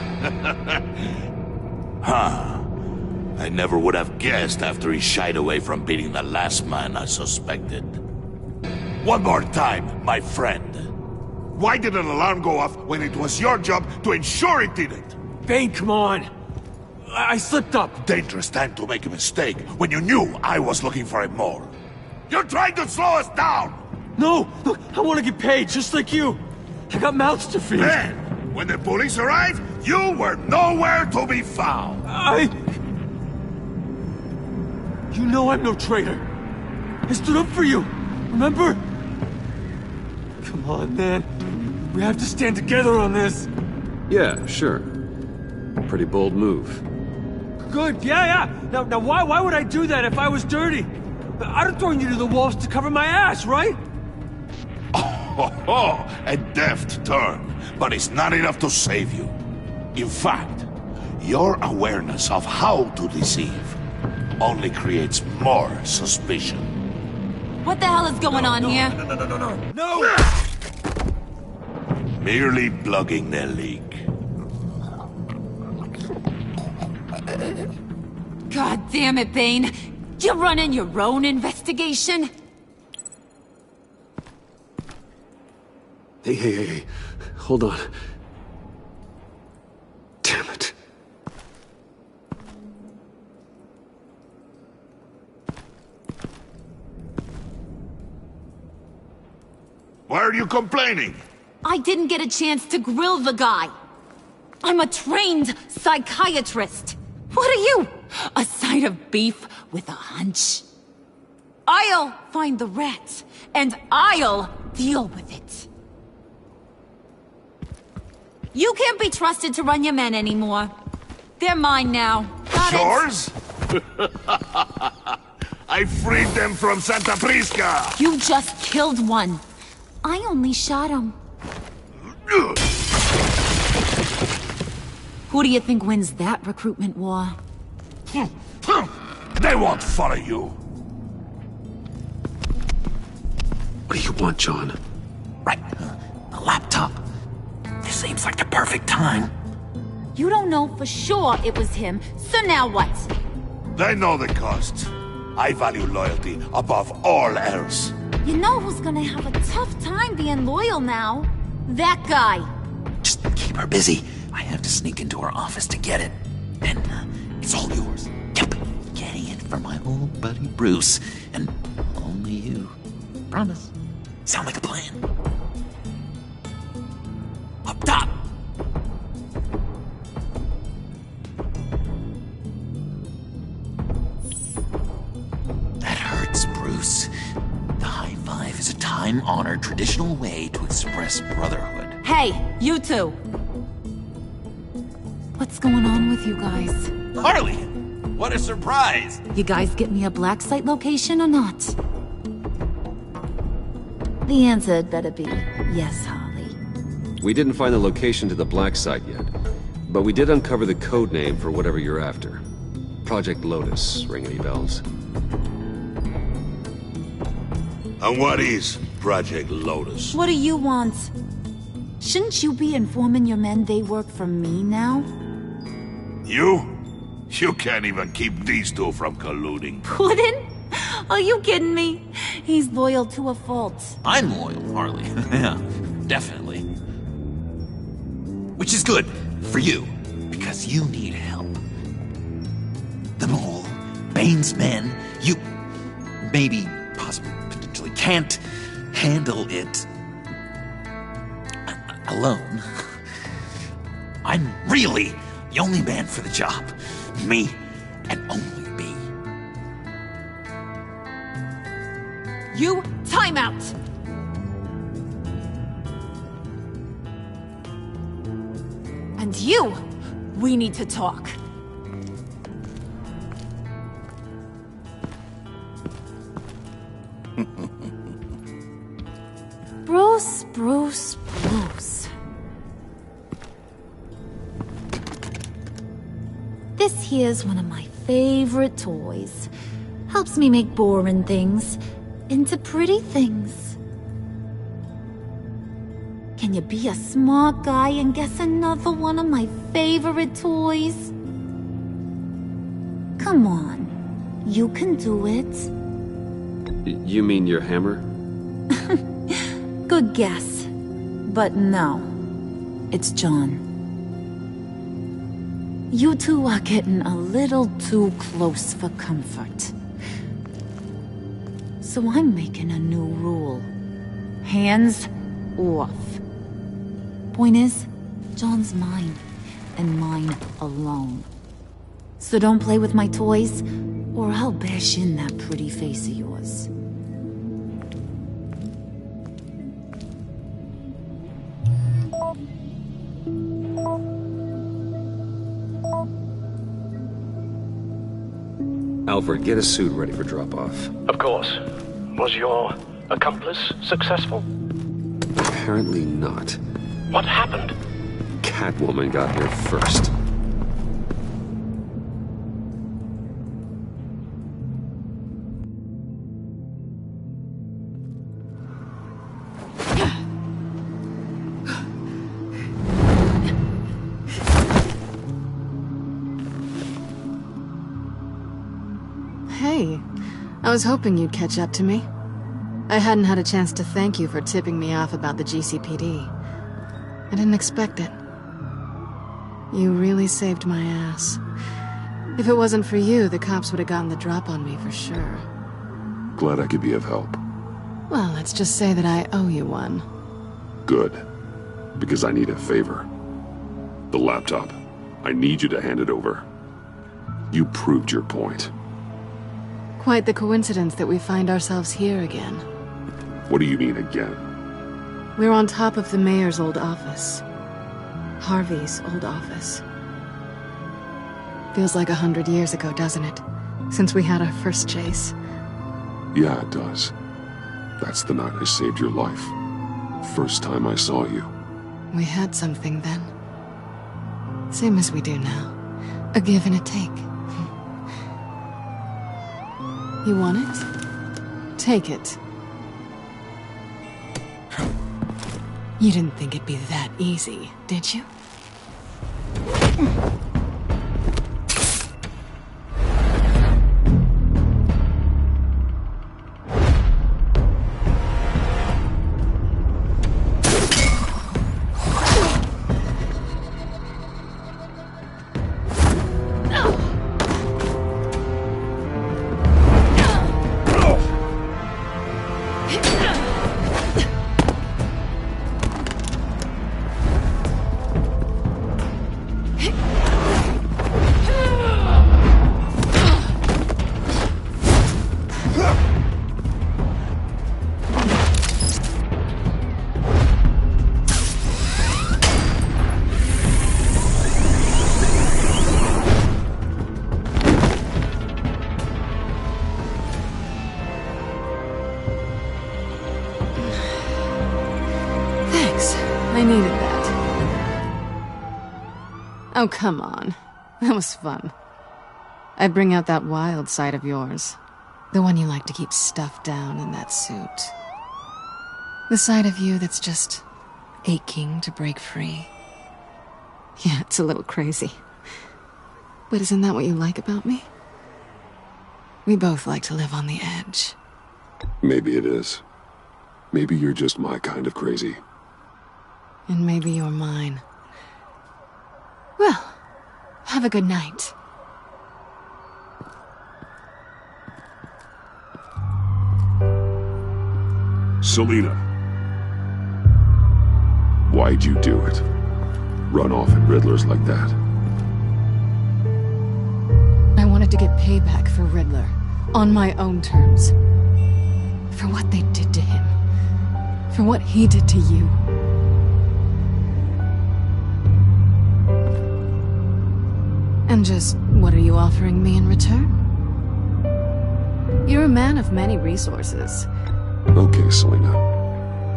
Huh. I never would have guessed after he shied away from beating the last man I suspected. One more time, my friend. Why did an alarm go off when it was your job to ensure it didn't? Bane, come on! I slipped up! Dangerous time to make a mistake when you knew I was looking for him more. You're trying to slow us down! No! Look, I want to get paid, just like you! I got mouths to feed! Then, when the police arrived, you were nowhere to be found! You know I'm no traitor! I stood up for you, remember? Come on, man. We have to stand together on this. Yeah, sure. Pretty bold move. Good, yeah. Now why would I do that if I was dirty? I'd have thrown you to the walls to cover my ass, right? Oh, a deft turn, but it's not enough to save you. In fact, your awareness of how to deceive only creates more suspicion. What the hell is going on here? No! Merely plugging the leak. God damn it, Bane. You're running your own investigation? Hey. Hold on. Damn it. Why are you complaining? I didn't get a chance to grill the guy. I'm a trained psychiatrist. What are you? A side of beef with a hunch? I'll find the rat, and I'll deal with it. You can't be trusted to run your men anymore. They're mine now. Got it? Yours? I freed them from Santa Prisca! You just killed one. I only shot him. Who do you think wins that recruitment war? They won't follow you. What do you want, John? Right, the laptop. This seems like the perfect time. You don't know for sure it was him, so now what? They know the cost. I value loyalty above all else. You know who's gonna have a tough time being loyal now? That guy. Just keep her busy. I have to sneak into her office to get it. And it's all yours. Yep, getting it for my old buddy Bruce, and only you. Promise. Sound like a plan? Up top! That hurts, Bruce. The high five is a time-honored traditional way to express brotherhood. Hey, you two! What's going on with you guys? Harley! What a surprise! You guys get me a black site location or not? The answer had better be yes, Harley. We didn't find the location to the black site yet, but we did uncover the code name for whatever you're after. Project Lotus. Ring any bells? And what is Project Lotus? What do you want? Shouldn't you be informing your men they work for me now? You? You can't even keep these two from colluding. Puddin'? Are you kidding me? He's loyal to a fault. I'm loyal, Harley. Yeah, definitely. Which is good for you, because you need help. The mole, Bane's men, you maybe, possibly, potentially can't handle it alone. I'm really the only man for the job. Me and only me. You, time out! And you, we need to talk. Bruce. This here's one of my favorite toys. Helps me make boring things into pretty things. Can you be a smart guy and guess another one of my favorite toys? Come on, you can do it. You mean your hammer? Good guess. But no, it's John. You two are getting a little too close for comfort. So I'm making a new rule. Hands off. Point is, John's mine, and mine alone. So don't play with my toys, or I'll bash in that pretty face of yours. Alfred, get a suit ready for drop-off. Of course. Was your accomplice successful? Apparently not. What happened? Catwoman got here first. Hey, I was hoping you'd catch up to me. I hadn't had a chance to thank you for tipping me off about the GCPD. I didn't expect it. You really saved my ass. If it wasn't for you, the cops would have gotten the drop on me for sure. Glad I could be of help. Well, let's just say that I owe you one. Good. Because I need a favor. The laptop. I need you to hand it over. You proved your point. Quite the coincidence that we find ourselves here again. What do you mean again? We're on top of the mayor's old office. Harvey's old office. Feels like 100 years ago, doesn't it? Since we had our first chase. Yeah, it does. That's the night I saved your life. First time I saw you. We had something then. Same as we do now. A give and a take. You want it? Take it. You didn't think it'd be that easy, did you? Oh, come on. That was fun. I'd bring out that wild side of yours. The one you like to keep stuffed down in that suit. The side of you that's just aching to break free. Yeah, it's a little crazy. But isn't that what you like about me? We both like to live on the edge. Maybe it is. Maybe you're just my kind of crazy. And maybe you're mine. Well, have a good night. Selina. Why'd you do it? Run off at Riddlers like that? I wanted to get payback for Riddler. On my own terms. For what they did to him. For what he did to you. And just what are you offering me in return? You're a man of many resources. Okay, Selina.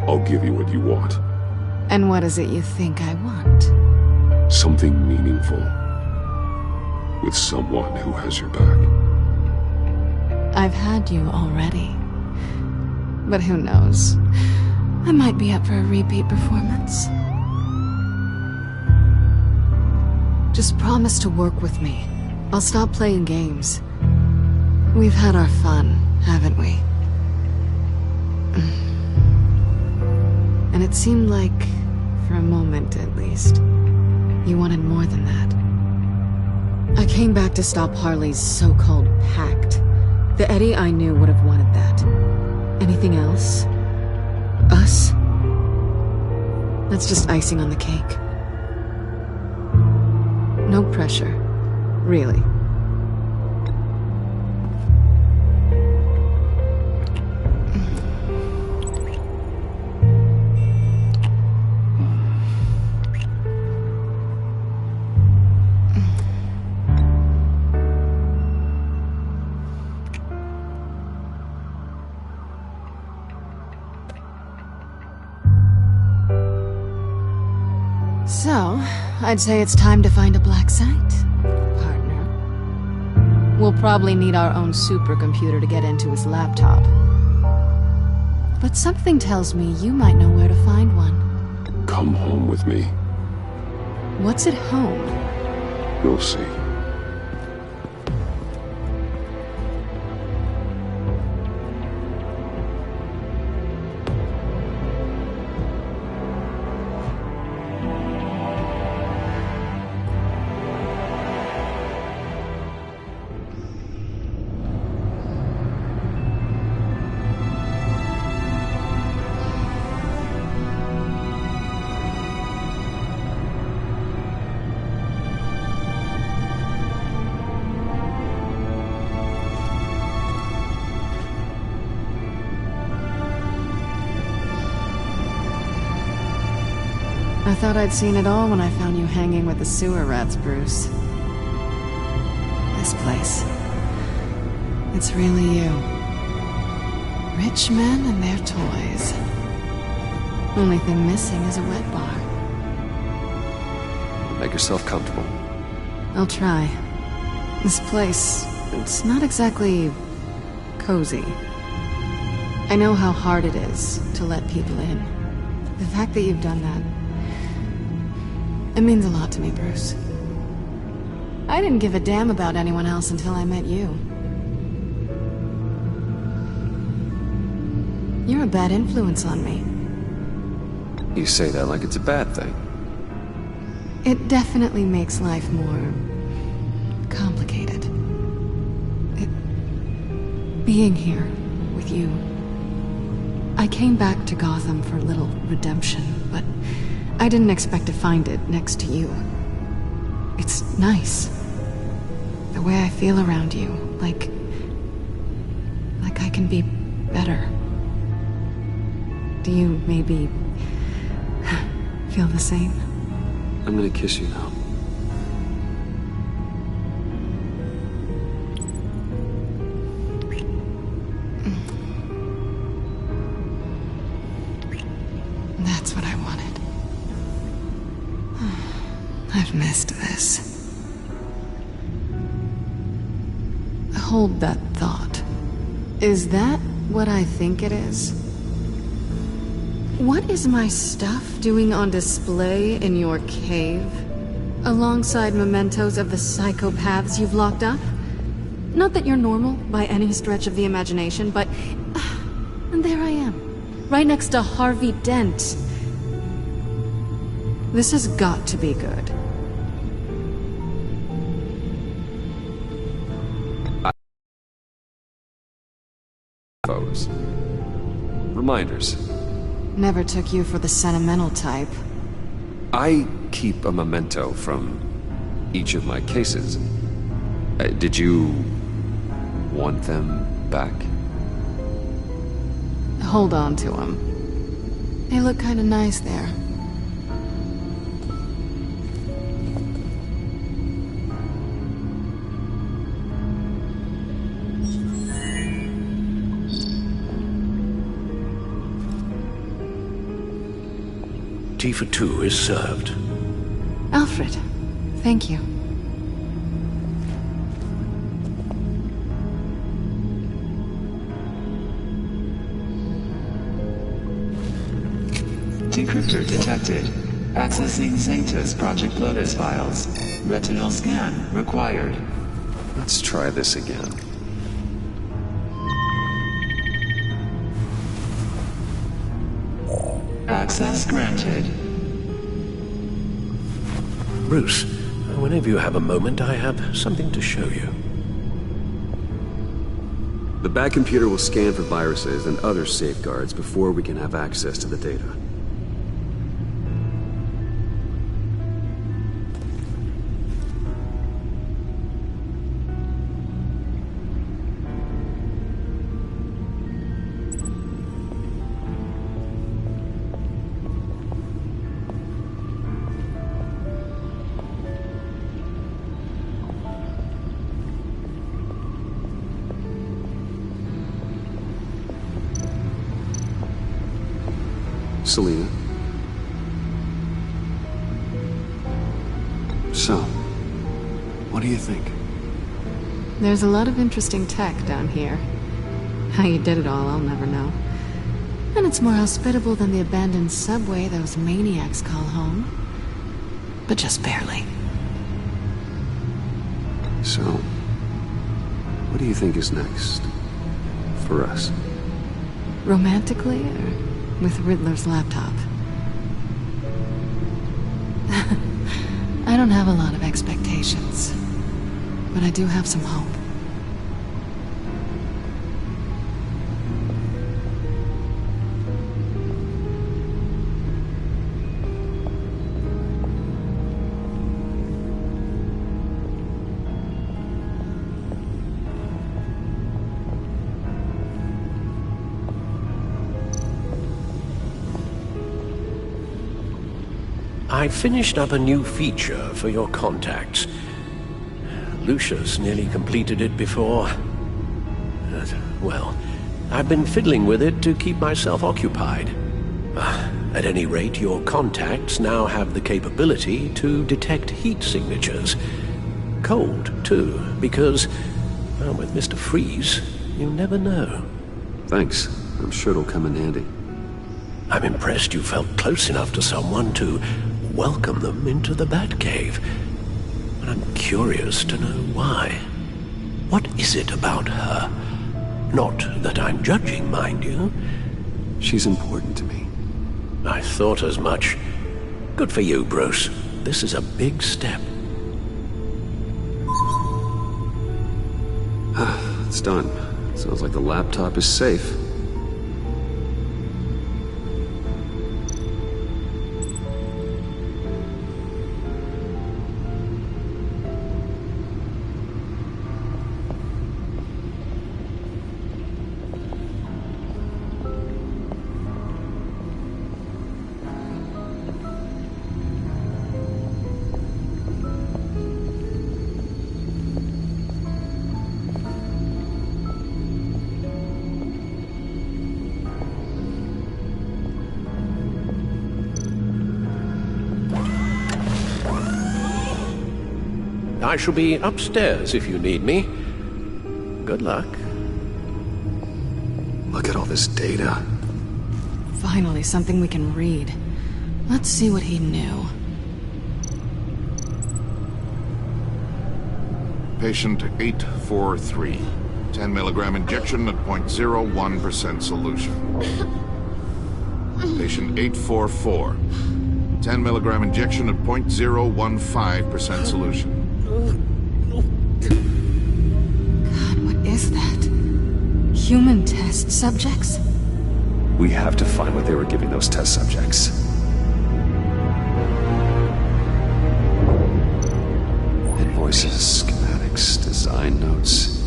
I'll give you what you want. And what is it you think I want? Something meaningful. With someone who has your back. I've had you already. But who knows? I might be up for a repeat performance. Just promise to work with me. I'll stop playing games. We've had our fun, haven't we? And it seemed like, for a moment at least, you wanted more than that. I came back to stop Harley's so-called pact. The Eddie I knew would have wanted that. Anything else? Us? That's just icing on the cake. No pressure. Really. So, I'd say it's time to find a black site, partner. We'll probably need our own supercomputer to get into his laptop. But something tells me you might know where to find one. Come home with me. What's at home? You'll see. I thought I'd seen it all when I found you hanging with the sewer rats, Bruce. This place. It's really you. Rich men and their toys. Only thing missing is a wet bar. Make yourself comfortable. I'll try. This place, it's not exactly cozy. I know how hard it is to let people in. The fact that you've done that, it means a lot to me, Bruce. I didn't give a damn about anyone else until I met you. You're a bad influence on me. You say that like it's a bad thing. It definitely makes life more complicated. Being here with you. I came back to Gotham for a little redemption, but I didn't expect to find it next to you. It's nice. The way I feel around you, like I can be better. Do you maybe feel the same? I'm gonna kiss you now. That's what I wanted. I I've missed this. Hold that thought. Is that what I think it is? What is my stuff doing on display in your cave? Alongside mementos of the psychopaths you've locked up? Not that you're normal by any stretch of the imagination, but... and there I am, right next to Harvey Dent. This has got to be good. Photos. Reminders. Never took you for the sentimental type. I keep a memento from each of my cases. Did you want them back? Hold on to them. They look kinda nice there. Tea for two is served. Alfred, thank you. Decryptor detected. Accessing Sanctus Project Lotus files. Retinal scan required. Let's try this again. Access granted. Bruce, whenever you have a moment, I have something to show you. The back computer will scan for viruses and other safeguards before we can have access to the data. Selina. So, what do you think? There's a lot of interesting tech down here. How you did it all, I'll never know. And it's more hospitable than the abandoned subway those maniacs call home. But just barely. So, what do you think is next? For us? Romantically, or with Riddler's laptop? I don't have a lot of expectations, but I do have some hope. I finished up a new feature for your contacts. Lucius nearly completed it before. Well, I've been fiddling with it to keep myself occupied. At any rate, your contacts now have the capability to detect heat signatures. Cold, too, because, well, with Mr. Freeze, you never know. Thanks. I'm sure it'll come in handy. I'm impressed you felt close enough to someone to welcome them into the Batcave. But I'm curious to know why. What is it about her? Not that I'm judging, mind you. She's important to me. I thought as much. Good for you, Bruce. This is a big step. It's done. Sounds like the laptop is safe. I shall be upstairs if you need me. Good luck. Look at all this data. Finally, something we can read. Let's see what he knew. Patient 843. 10 milligram injection at 0.01% solution. Patient 844. 10 milligram injection at 0.015% solution. God, what is that? Human test subjects? We have to find what they were giving those test subjects. Invoices, schematics, design notes.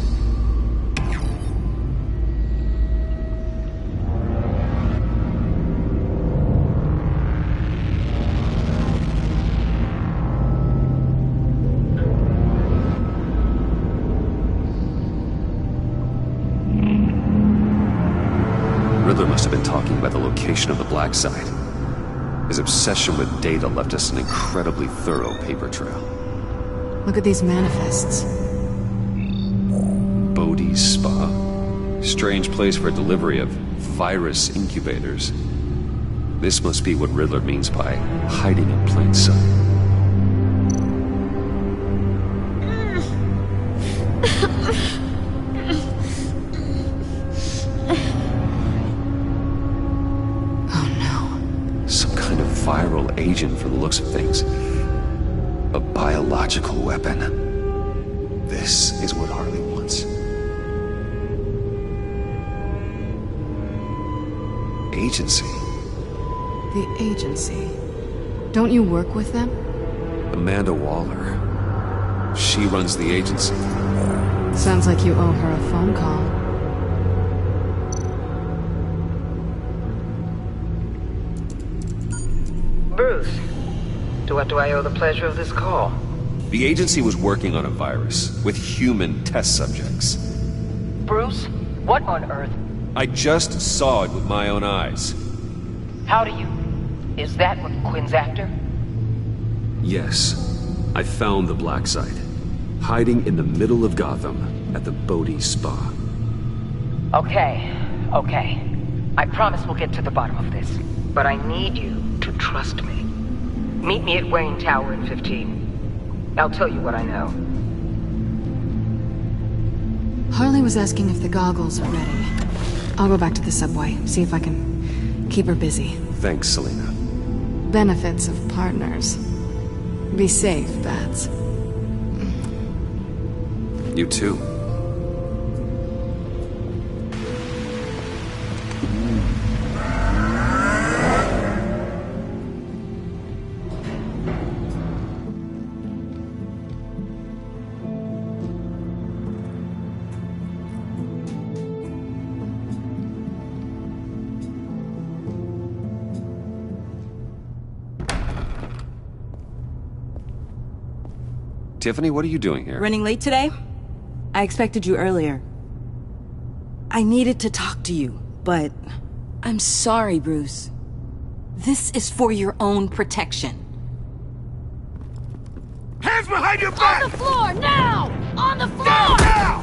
Riddler must have been talking about the location of the black site. His obsession with data left us an incredibly thorough paper trail. Look at these manifests. Bodhi's Spa. Strange place for delivery of virus incubators. This must be what Riddler means by hiding in plain sight. Viral agent from the looks of things. A biological weapon. This is what Harley wants. Agency. The agency. Don't you work with them? Amanda Waller. She runs the agency. Sounds like you owe her a phone call. Bruce, to what do I owe the pleasure of this call? The agency was working on a virus with human test subjects. Bruce, what on earth? I just saw it with my own eyes. How do you... Is that what Quinn's after? Yes. I found the black site. Hiding in the middle of Gotham at the Bodhi Spa. Okay. I promise we'll get to the bottom of this. But I need you to trust me. Meet me at Wayne Tower in 15. I'll tell you what I know. Harley was asking if the goggles are ready. I'll go back to the subway, see if I can keep her busy. Thanks, Selena. Benefits of partners. Be safe, Bats. You too. Tiffany, what are you doing here? Running late today? I expected you earlier. I needed to talk to you, but... I'm sorry, Bruce. This is for your own protection. Hands behind your back! On the floor, now! On the floor! Now!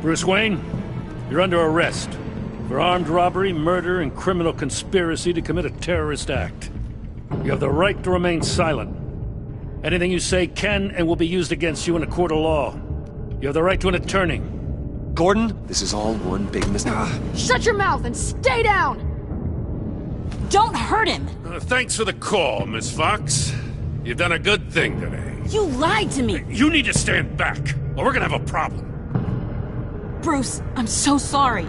Bruce Wayne, you're under arrest for armed robbery, murder, and criminal conspiracy to commit a terrorist act. You have the right to remain silent. Anything you say can and will be used against you in a court of law. You have the right to an attorney. Gordon, this is all one big mistake. Shut your mouth and stay down! Don't hurt him! Thanks for the call, Miss Fox. You've done a good thing today. You lied to me! You need to stand back, or we're gonna have a problem. Bruce, I'm so sorry.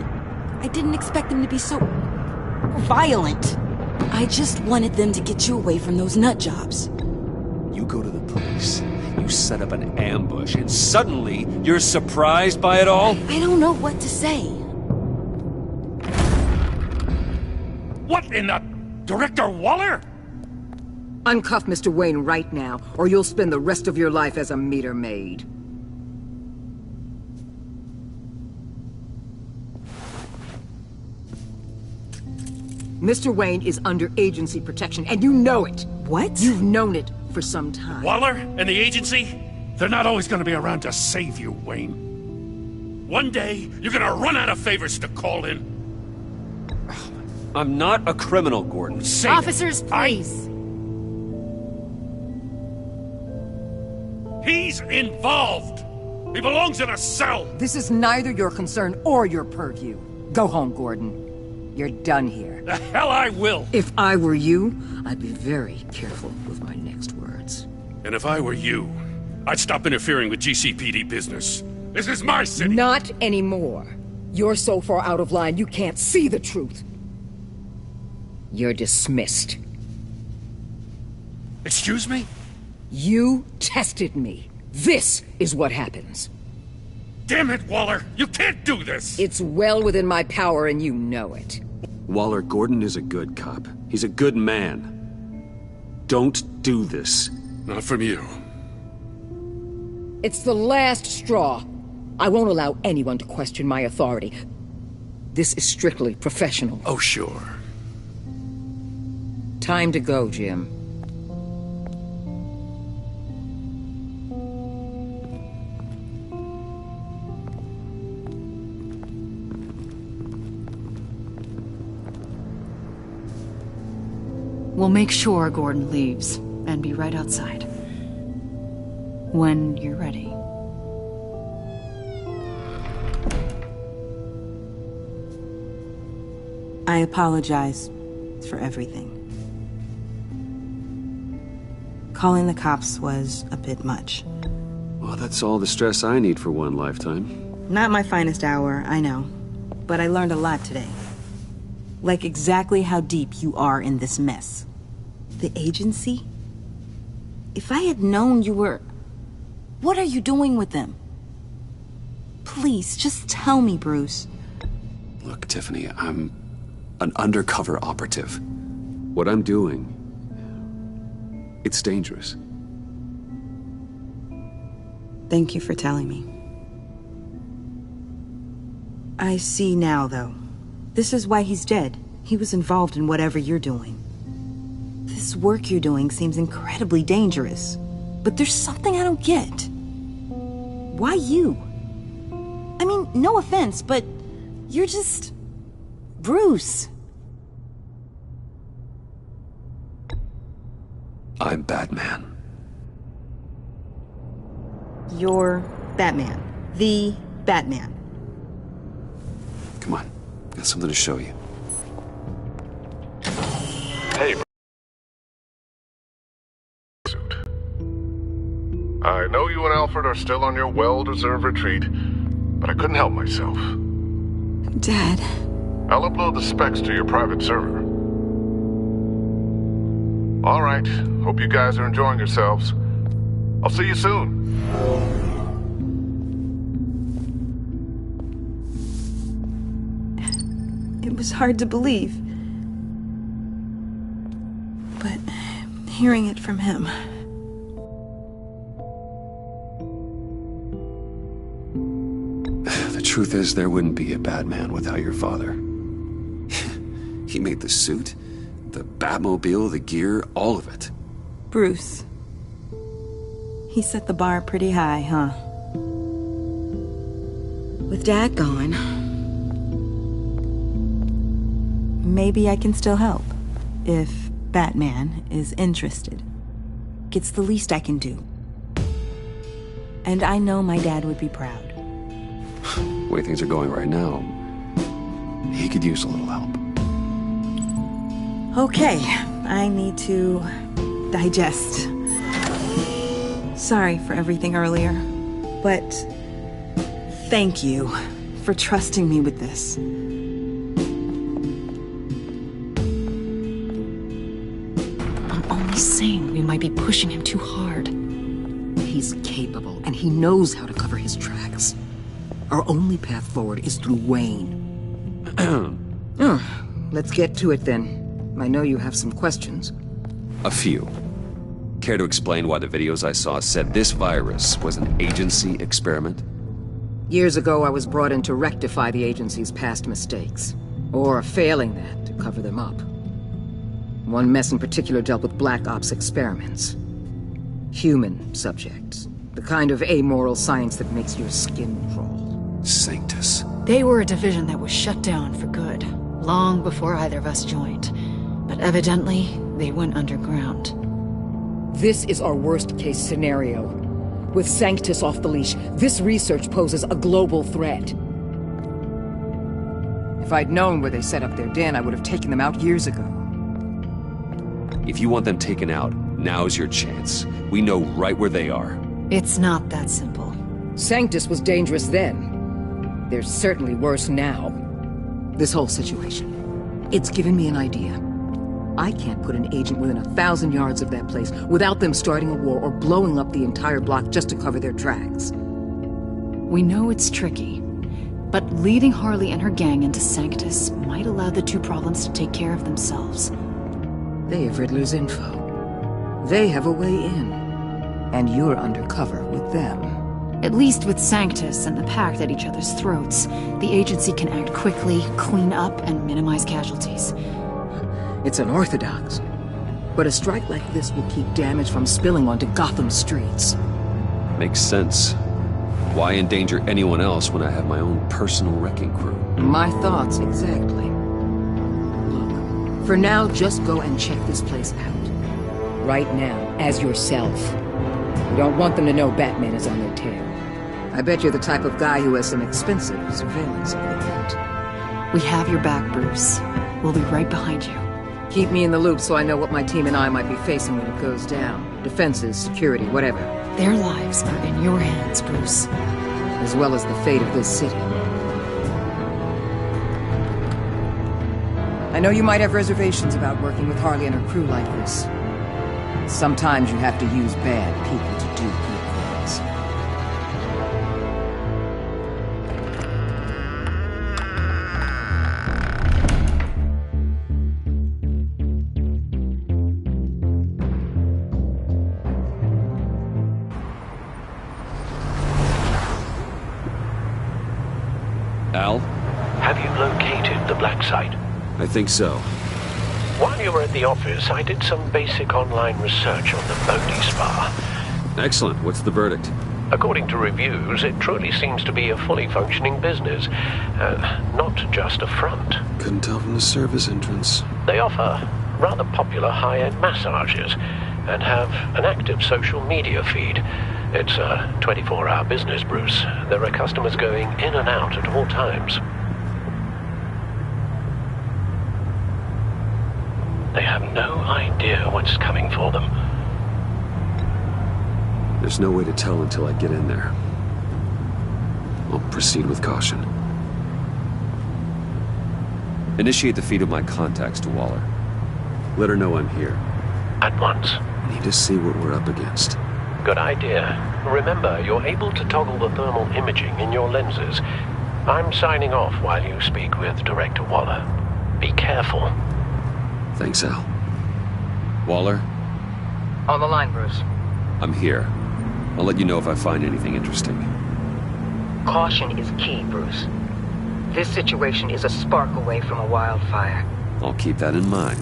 I didn't expect them to be so... violent. I just wanted them to get you away from those nut jobs. You go to the police, you set up an ambush, and suddenly you're surprised by it all? I don't know what to say. What in the... Director Waller? Uncuff Mr. Wayne right now, or you'll spend the rest of your life as a meter maid. Mr. Wayne is under agency protection, and you know it. What? You've known it for some time. Waller and the agency? They're not always gonna be around to save you, Wayne. One day, you're gonna run out of favors to call in. I'm not a criminal, Gordon. Officers, please. He's involved! He belongs in a cell! This is neither your concern or your purview. Go home, Gordon. You're done here. The hell I will! If I were you, I'd be very careful with my next words. And if I were you, I'd stop interfering with GCPD business. This is my city! Not anymore. You're so far out of line, you can't see the truth. You're dismissed. Excuse me? You tested me. This is what happens. Damn it, Waller! You can't do this! It's well within my power and you know it. Waller, Gordon is a good cop. He's a good man. Don't do this. Not from you. It's the last straw. I won't allow anyone to question my authority. This is strictly professional. Oh, sure. Time to go, Jim. We'll make sure Gordon leaves, and be right outside. When you're ready. I apologize for everything. Calling the cops was a bit much. Well, that's all the stress I need for one lifetime. Not my finest hour, I know. But I learned a lot today. Like exactly how deep you are in this mess. The agency? If I had known you were... What are you doing with them? Please, just tell me, Bruce. Look, Tiffany, I'm an undercover operative. What I'm doing, it's dangerous. Thank you for telling me. I see now, though. This is why he's dead. He was involved in whatever you're doing. This work you're doing seems incredibly dangerous. But there's something I don't get. Why you? I mean, no offense, but you're just... Bruce. I'm Batman. You're Batman. The Batman. Come on, got something to show you. Hey. I know you and Alfred are still on your well-deserved retreat, but I couldn't help myself. Dad. I'll upload the specs to your private server. All right, hope you guys are enjoying yourselves. I'll see you soon. It was hard to believe. But hearing it from him... The truth is, there wouldn't be a Batman without your father. He made the suit, the Batmobile, the gear, all of it. Bruce. He set the bar pretty high, huh? With Dad gone... maybe I can still help. If Batman is interested. It's the least I can do. And I know my dad would be proud. The way things are going right now, he could use a little help. Okay, I need to digest. Sorry for everything earlier, but thank you for trusting me with this. I'm only saying we might be pushing him too hard. He's capable, and he knows how to cover his tracks. Our only path forward is through Wayne. Let's get to it then. I know you have some questions. A few. Care to explain why the videos I saw said this virus was an agency experiment? Years ago, I was brought in to rectify the agency's past mistakes. Or failing that, to cover them up. One mess in particular dealt with Black Ops experiments. Human subjects. The kind of amoral science that makes your skin crawl. Sanctus. They were a division that was shut down for good, long before either of us joined. But evidently, they went underground. This is our worst-case scenario. With Sanctus off the leash, this research poses a global threat. If I'd known where they set up their den, I would have taken them out years ago. If you want them taken out, now's your chance. We know right where they are. It's not that simple. Sanctus was dangerous then. They're certainly worse now. This whole situation, it's given me an idea. I can't put an agent within 1,000 yards of that place without them starting a war or blowing up the entire block just to cover their tracks. We know it's tricky, but leading Harley and her gang into Sanctus might allow the two problems to take care of themselves. They have Riddler's info. They have a way in. And you're undercover with them. At least with Sanctus and the Pact at each other's throats, the agency can act quickly, clean up, and minimize casualties. It's unorthodox. But a strike like this will keep damage from spilling onto Gotham streets. Makes sense. Why endanger anyone else when I have my own personal wrecking crew? My thoughts, exactly. Look, for now, just go and check this place out. Right now, as yourself. We don't want them to know Batman is on their tail. I bet you're the type of guy who has some expensive surveillance equipment. We have your back, Bruce. We'll be right behind you. Keep me in the loop so I know what my team and I might be facing when it goes down. Defenses, security, whatever. Their lives are in your hands, Bruce. As well as the fate of this city. I know you might have reservations about working with Harley and her crew like this. Sometimes you have to use bad people to do good things. Al? Have you located the black site? I think so. While you were at the office, I did some basic online research on the Bodhi Spa. Excellent. What's the verdict? According to reviews, it truly seems to be a fully functioning business. Not just a front. Couldn't tell from the service entrance. They offer rather popular high-end massages and have an active social media feed. It's a 24-hour business, Bruce. There are customers going in and out at all times. They have no idea what's coming for them. There's no way to tell until I get in there. I'll proceed with caution. Initiate the feed of my contacts to Waller. Let her know I'm here. At once. I need to see what we're up against. Good idea. Remember, you're able to toggle the thermal imaging in your lenses. I'm signing off while you speak with Director Waller. Be careful. Thanks, Al. Waller? On the line, Bruce. I'm here. I'll let you know if I find anything interesting. Caution is key, Bruce. This situation is a spark away from a wildfire. I'll keep that in mind.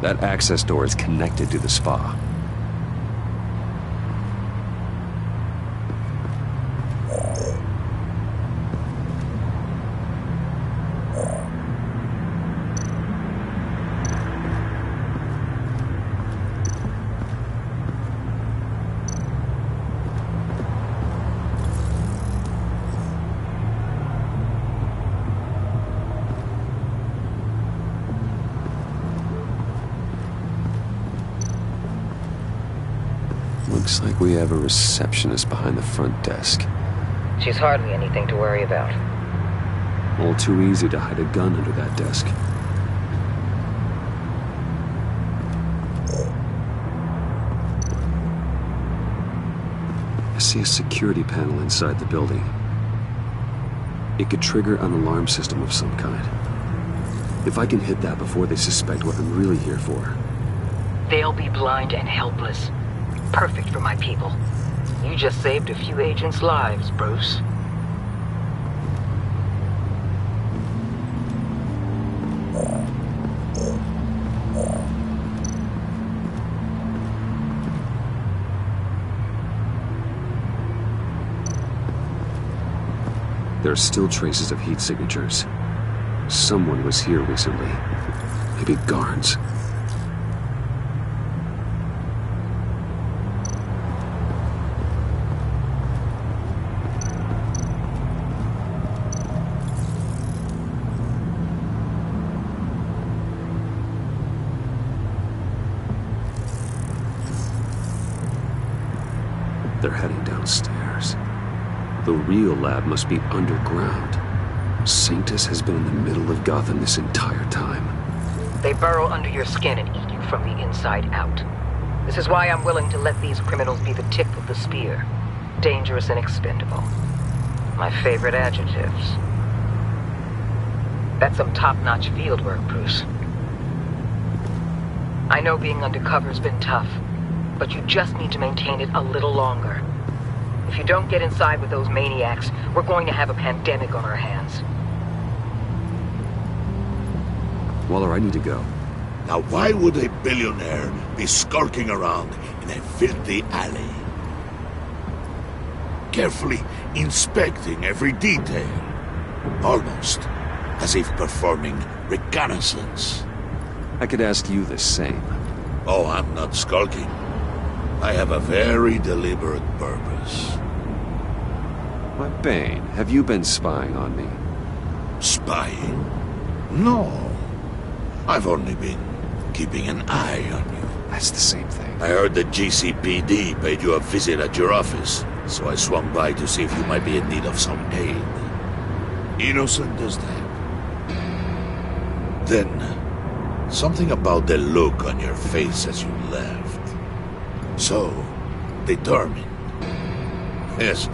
That access door is connected to the spa. Looks like we have a receptionist behind the front desk. She's hardly anything to worry about. All too easy to hide a gun under that desk. I see a security panel inside the building. It could trigger an alarm system of some kind. If I can hit that before they suspect what I'm really here for. They'll be blind and helpless. Perfect for my people. You just saved a few agents' lives, Bruce. There are still traces of heat signatures. Someone was here recently. Maybe guards. They're heading downstairs. The real lab must be underground. Sanctus has been in the middle of Gotham this entire time. They burrow under your skin and eat you from the inside out. This is why I'm willing to let these criminals be the tip of the spear. Dangerous and expendable. My favorite adjectives. That's some top-notch field work, Bruce. I know being undercover's been tough, but you just need to maintain it a little longer. If you don't get inside with those maniacs, we're going to have a pandemic on our hands. Waller, I need to go. Now why would a billionaire be skulking around in a filthy alley? Carefully inspecting every detail. Almost as if performing reconnaissance. I could ask you the same. Oh, I'm not skulking. I have a very deliberate purpose. My Bane, have you been spying on me? Spying? No. I've only been keeping an eye on you. That's the same thing. I heard the GCPD paid you a visit at your office, so I swung by to see if you might be in need of some aid. Innocent as that. Then, something about the look on your face as you left. So, determined. Yes,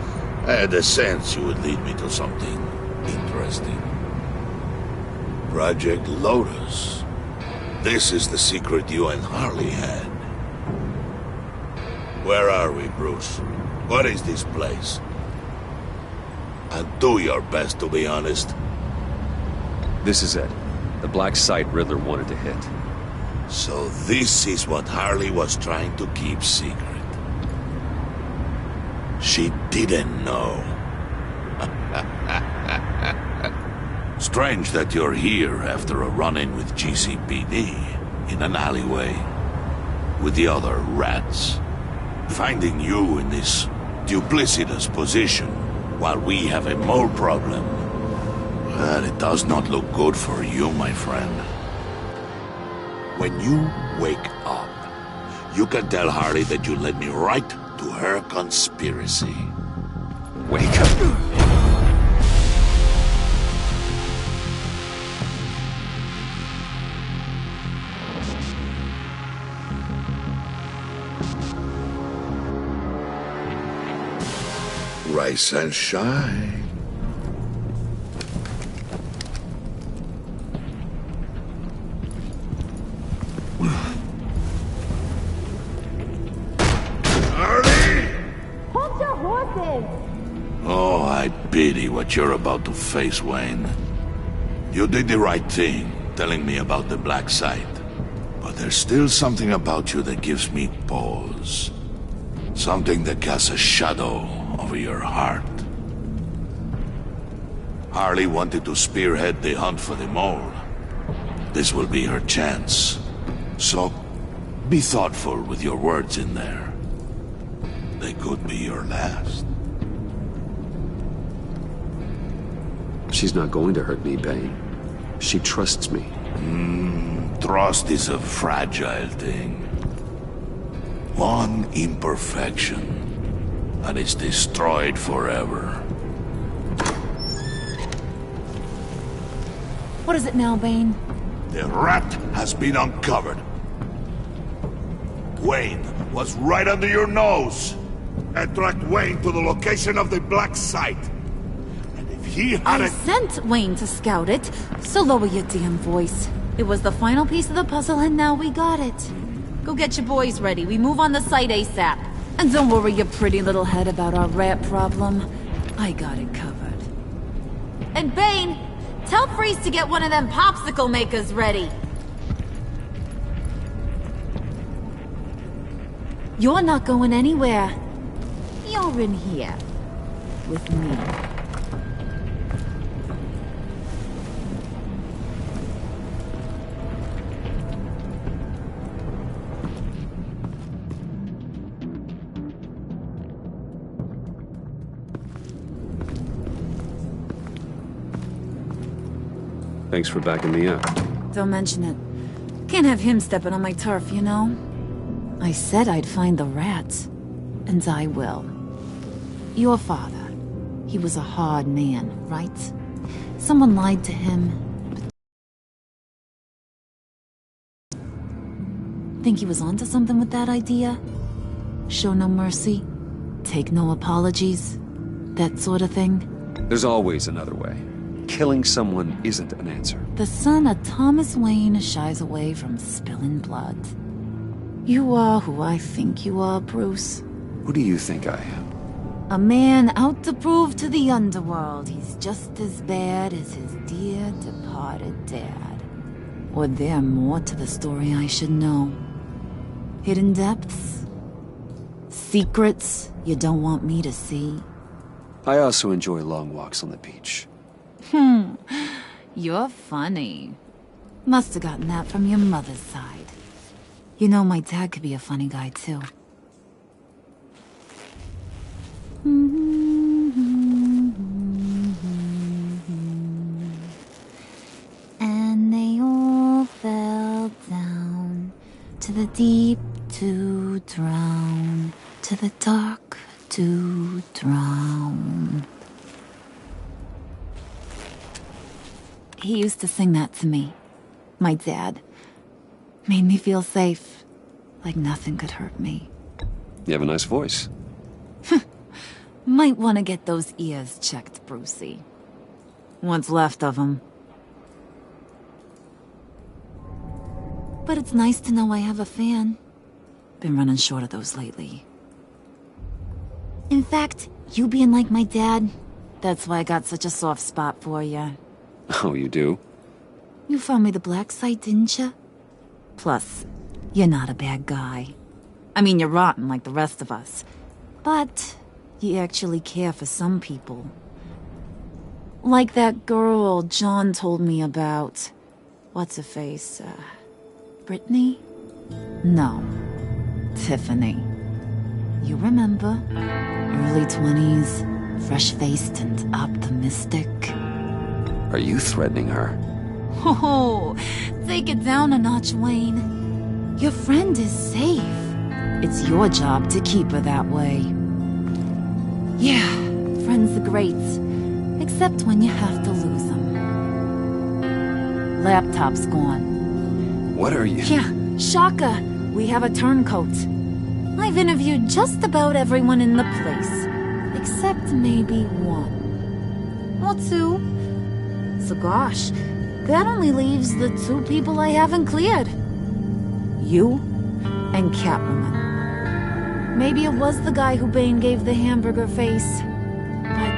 I had a sense you would lead me to something interesting. Project Lotus. This is the secret you and Harley had. Where are we, Bruce? What is this place? And do your best to be honest. This is it. The black site Riddler wanted to hit. So this is what Harley was trying to keep secret. She didn't know. Strange that you're here after a run-in with GCPD in an alleyway with the other rats. Finding you in this duplicitous position while we have a mole problem. Well, it does not look good for you, my friend. When you wake up, you can tell Harley that you led me right to her conspiracy. Wake up. Rise and shine. Oh, I pity what you're about to face, Wayne. You did the right thing, telling me about the black site. But there's still something about you that gives me pause. Something that casts a shadow over your heart. Harley wanted to spearhead the hunt for the mole. This will be her chance. So, be thoughtful with your words in there. They could be your last. She's not going to hurt me, Bane. She trusts me. Trust is a fragile thing. One imperfection, and it's destroyed forever. What is it now, Bane? The rat has been uncovered. Wayne was right under your nose. And tracked Wayne to the location of the black site. And if he had I sent Wayne to scout it, so lower your damn voice. It was the final piece of the puzzle and now we got it. Go get your boys ready. We move on the site ASAP. And don't worry your pretty little head about our rat problem. I got it covered. And Bane, tell Freeze to get one of them popsicle makers ready. You're not going anywhere. You're in here. With me. Thanks for backing me up. Don't mention it. Can't have him stepping on my turf, you know? I said I'd find the rats. And I will. Your father. He was a hard man, right? Someone lied to him. Think he was onto something with that idea? Show no mercy? Take no apologies? That sort of thing? There's always another way. Killing someone isn't an answer. The son of Thomas Wayne shies away from spilling blood. You are who I think you are, Bruce. Who do you think I am? A man out to prove to the underworld he's just as bad as his dear departed dad. Or there more to the story I should know. Hidden depths? Secrets you don't want me to see? I also enjoy long walks on the beach. You're funny. Must have gotten that from your mother's side. You know, my dad could be a funny guy, too. And they all fell down to the deep to drown, to the dark to drown. He used to sing that to me. My dad. Made me feel safe. Like nothing could hurt me. You have a nice voice. Might want to get those ears checked, Brucey. What's left of them. But it's nice to know I have a fan. Been running short of those lately. In fact, you being like my dad, that's why I got such a soft spot for you. Oh, you do? You found me the black site, didn't you? Plus, you're not a bad guy. I mean, you're rotten like the rest of us. But you actually care for some people. Like that girl John told me about. What's her face? Brittany? No. Tiffany. You remember? Early 20s, fresh-faced and optimistic. Are you threatening her? Oh, take it down a notch, Wayne. Your friend is safe. It's your job to keep her that way. Yeah, friends are great. Except when you have to lose them. Laptop's gone. What are you? Yeah, shocker. We have a turncoat. I've interviewed just about everyone in the place. Except maybe one. Or two. So gosh, that only leaves the two people I haven't cleared. You and Catwoman. Maybe it was the guy who Bane gave the hamburger face. But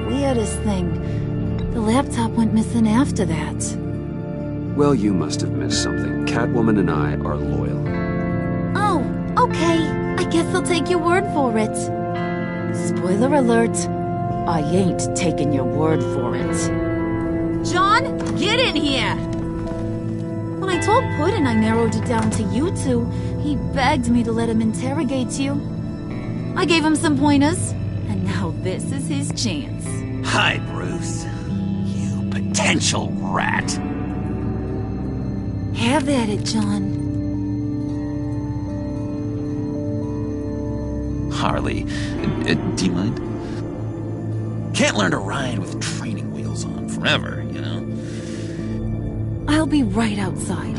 weirdest thing, the laptop went missing after that. Well, you must have missed something. Catwoman and I are loyal. Oh, okay. I guess I'll take your word for it. Spoiler alert, I ain't taking your word for it. John, get in here! When I told Puddin' I narrowed it down to you two, he begged me to let him interrogate you. I gave him some pointers, and now this is his chance. Hi, Bruce. You potential rat. Have at it, John. Harley, do you mind? Can't learn to ride with training wheels on forever, you know? I'll be right outside.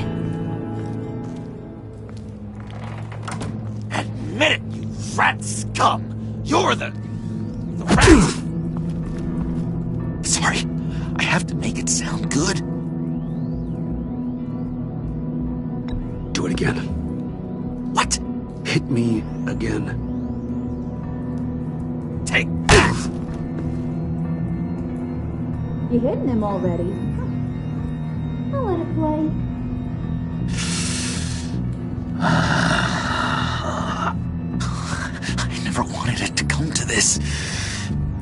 Admit it, you rat scum! You're the rat! Sorry, I have to make it sound good. Do it again. What? Hit me again. Take that! You hitting him already? I'll let it play. I never wanted it to come to this.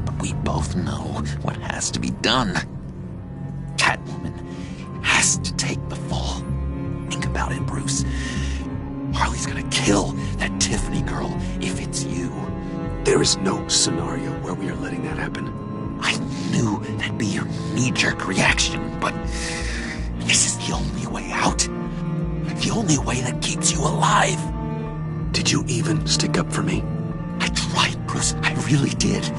But we both know what has to be done. Catwoman has to take the fall. Think about it, Bruce. Harley's gonna kill that Tiffany girl if it's you. There is no scenario where we are letting that happen. I knew that'd be your knee-jerk reaction, but this is the only way out. The only way that keeps you alive. Did you even stick up for me? I tried, Bruce. I really did.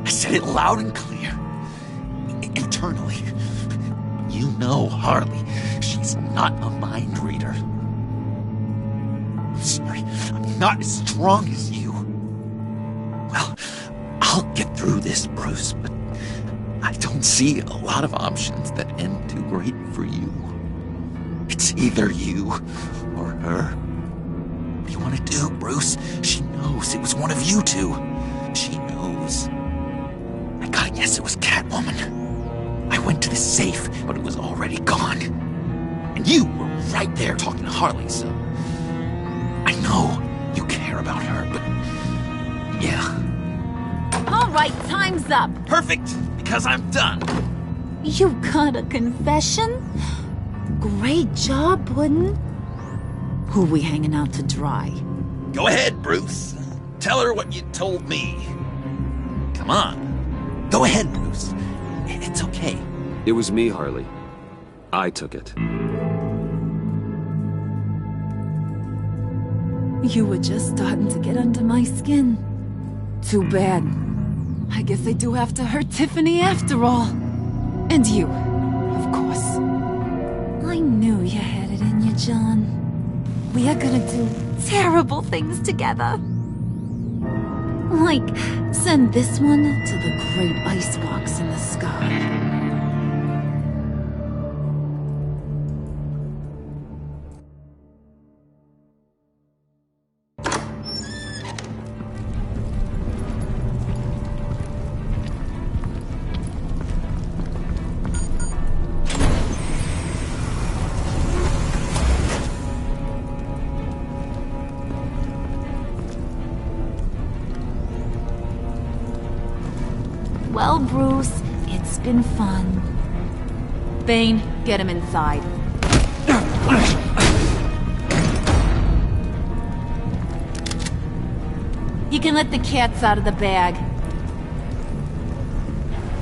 I said it loud and clear. Internally. You know Harley. She's not a mind reader. I'm sorry. I'm not as strong as you. Well, I'll get through this, Bruce, but I don't see a lot of options that end too great for you. It's either you or her. What do you want to do, Bruce? She knows it was one of you two. She knows. I gotta guess it was Catwoman. I went to the safe, but it was already gone. And you were right there talking to Harley, so... I know you care about her, but... yeah. All right, time's up. Perfect, because I'm done. You got a confession? Great job, Puddin'. Who we hanging out to dry? Go ahead, Bruce. Tell her what you told me. Come on. Go ahead, Bruce. It's okay. It was me, Harley. I took it. You were just starting to get under my skin. Too bad. I guess I do have to hurt Tiffany after all. And you, of course. I knew you had it in you, John. We are gonna do terrible things together. Like, send this one to the great icebox in the sky. Well, Bruce, it's been fun. Bane, get him inside. You can let the cats out of the bag.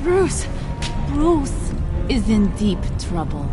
Bruce is in deep trouble.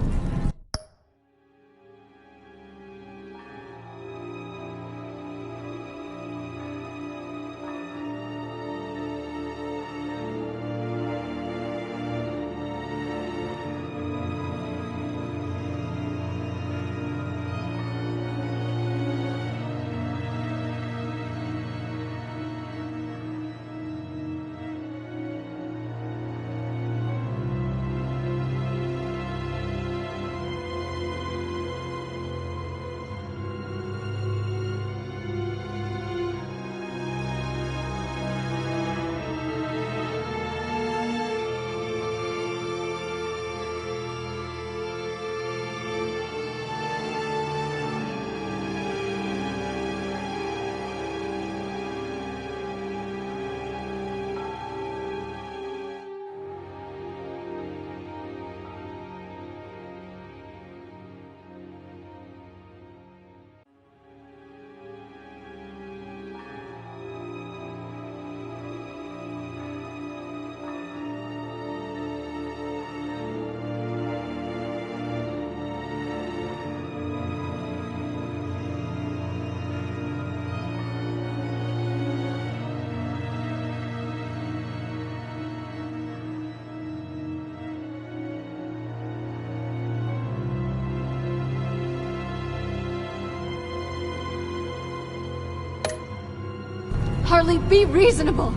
Harley, be reasonable!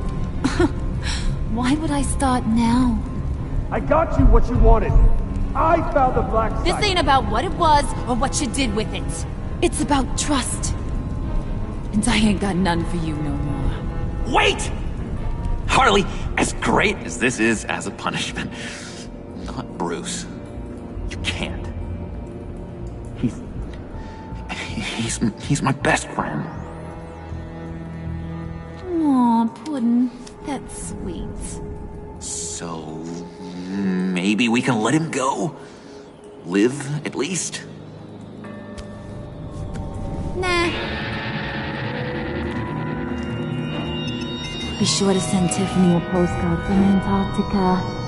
Why would I start now? I got you what you wanted. I found the black site. This ain't about what it was or what you did with it. It's about trust. And I ain't got none for you no more. Wait! Harley, as great as this is as a punishment, not Bruce. You can't. He's my best friend. Aw, Puddin', that's sweet. So maybe we can let him go? Live, at least? Nah. Be sure to send Tiffany a postcard from Antarctica.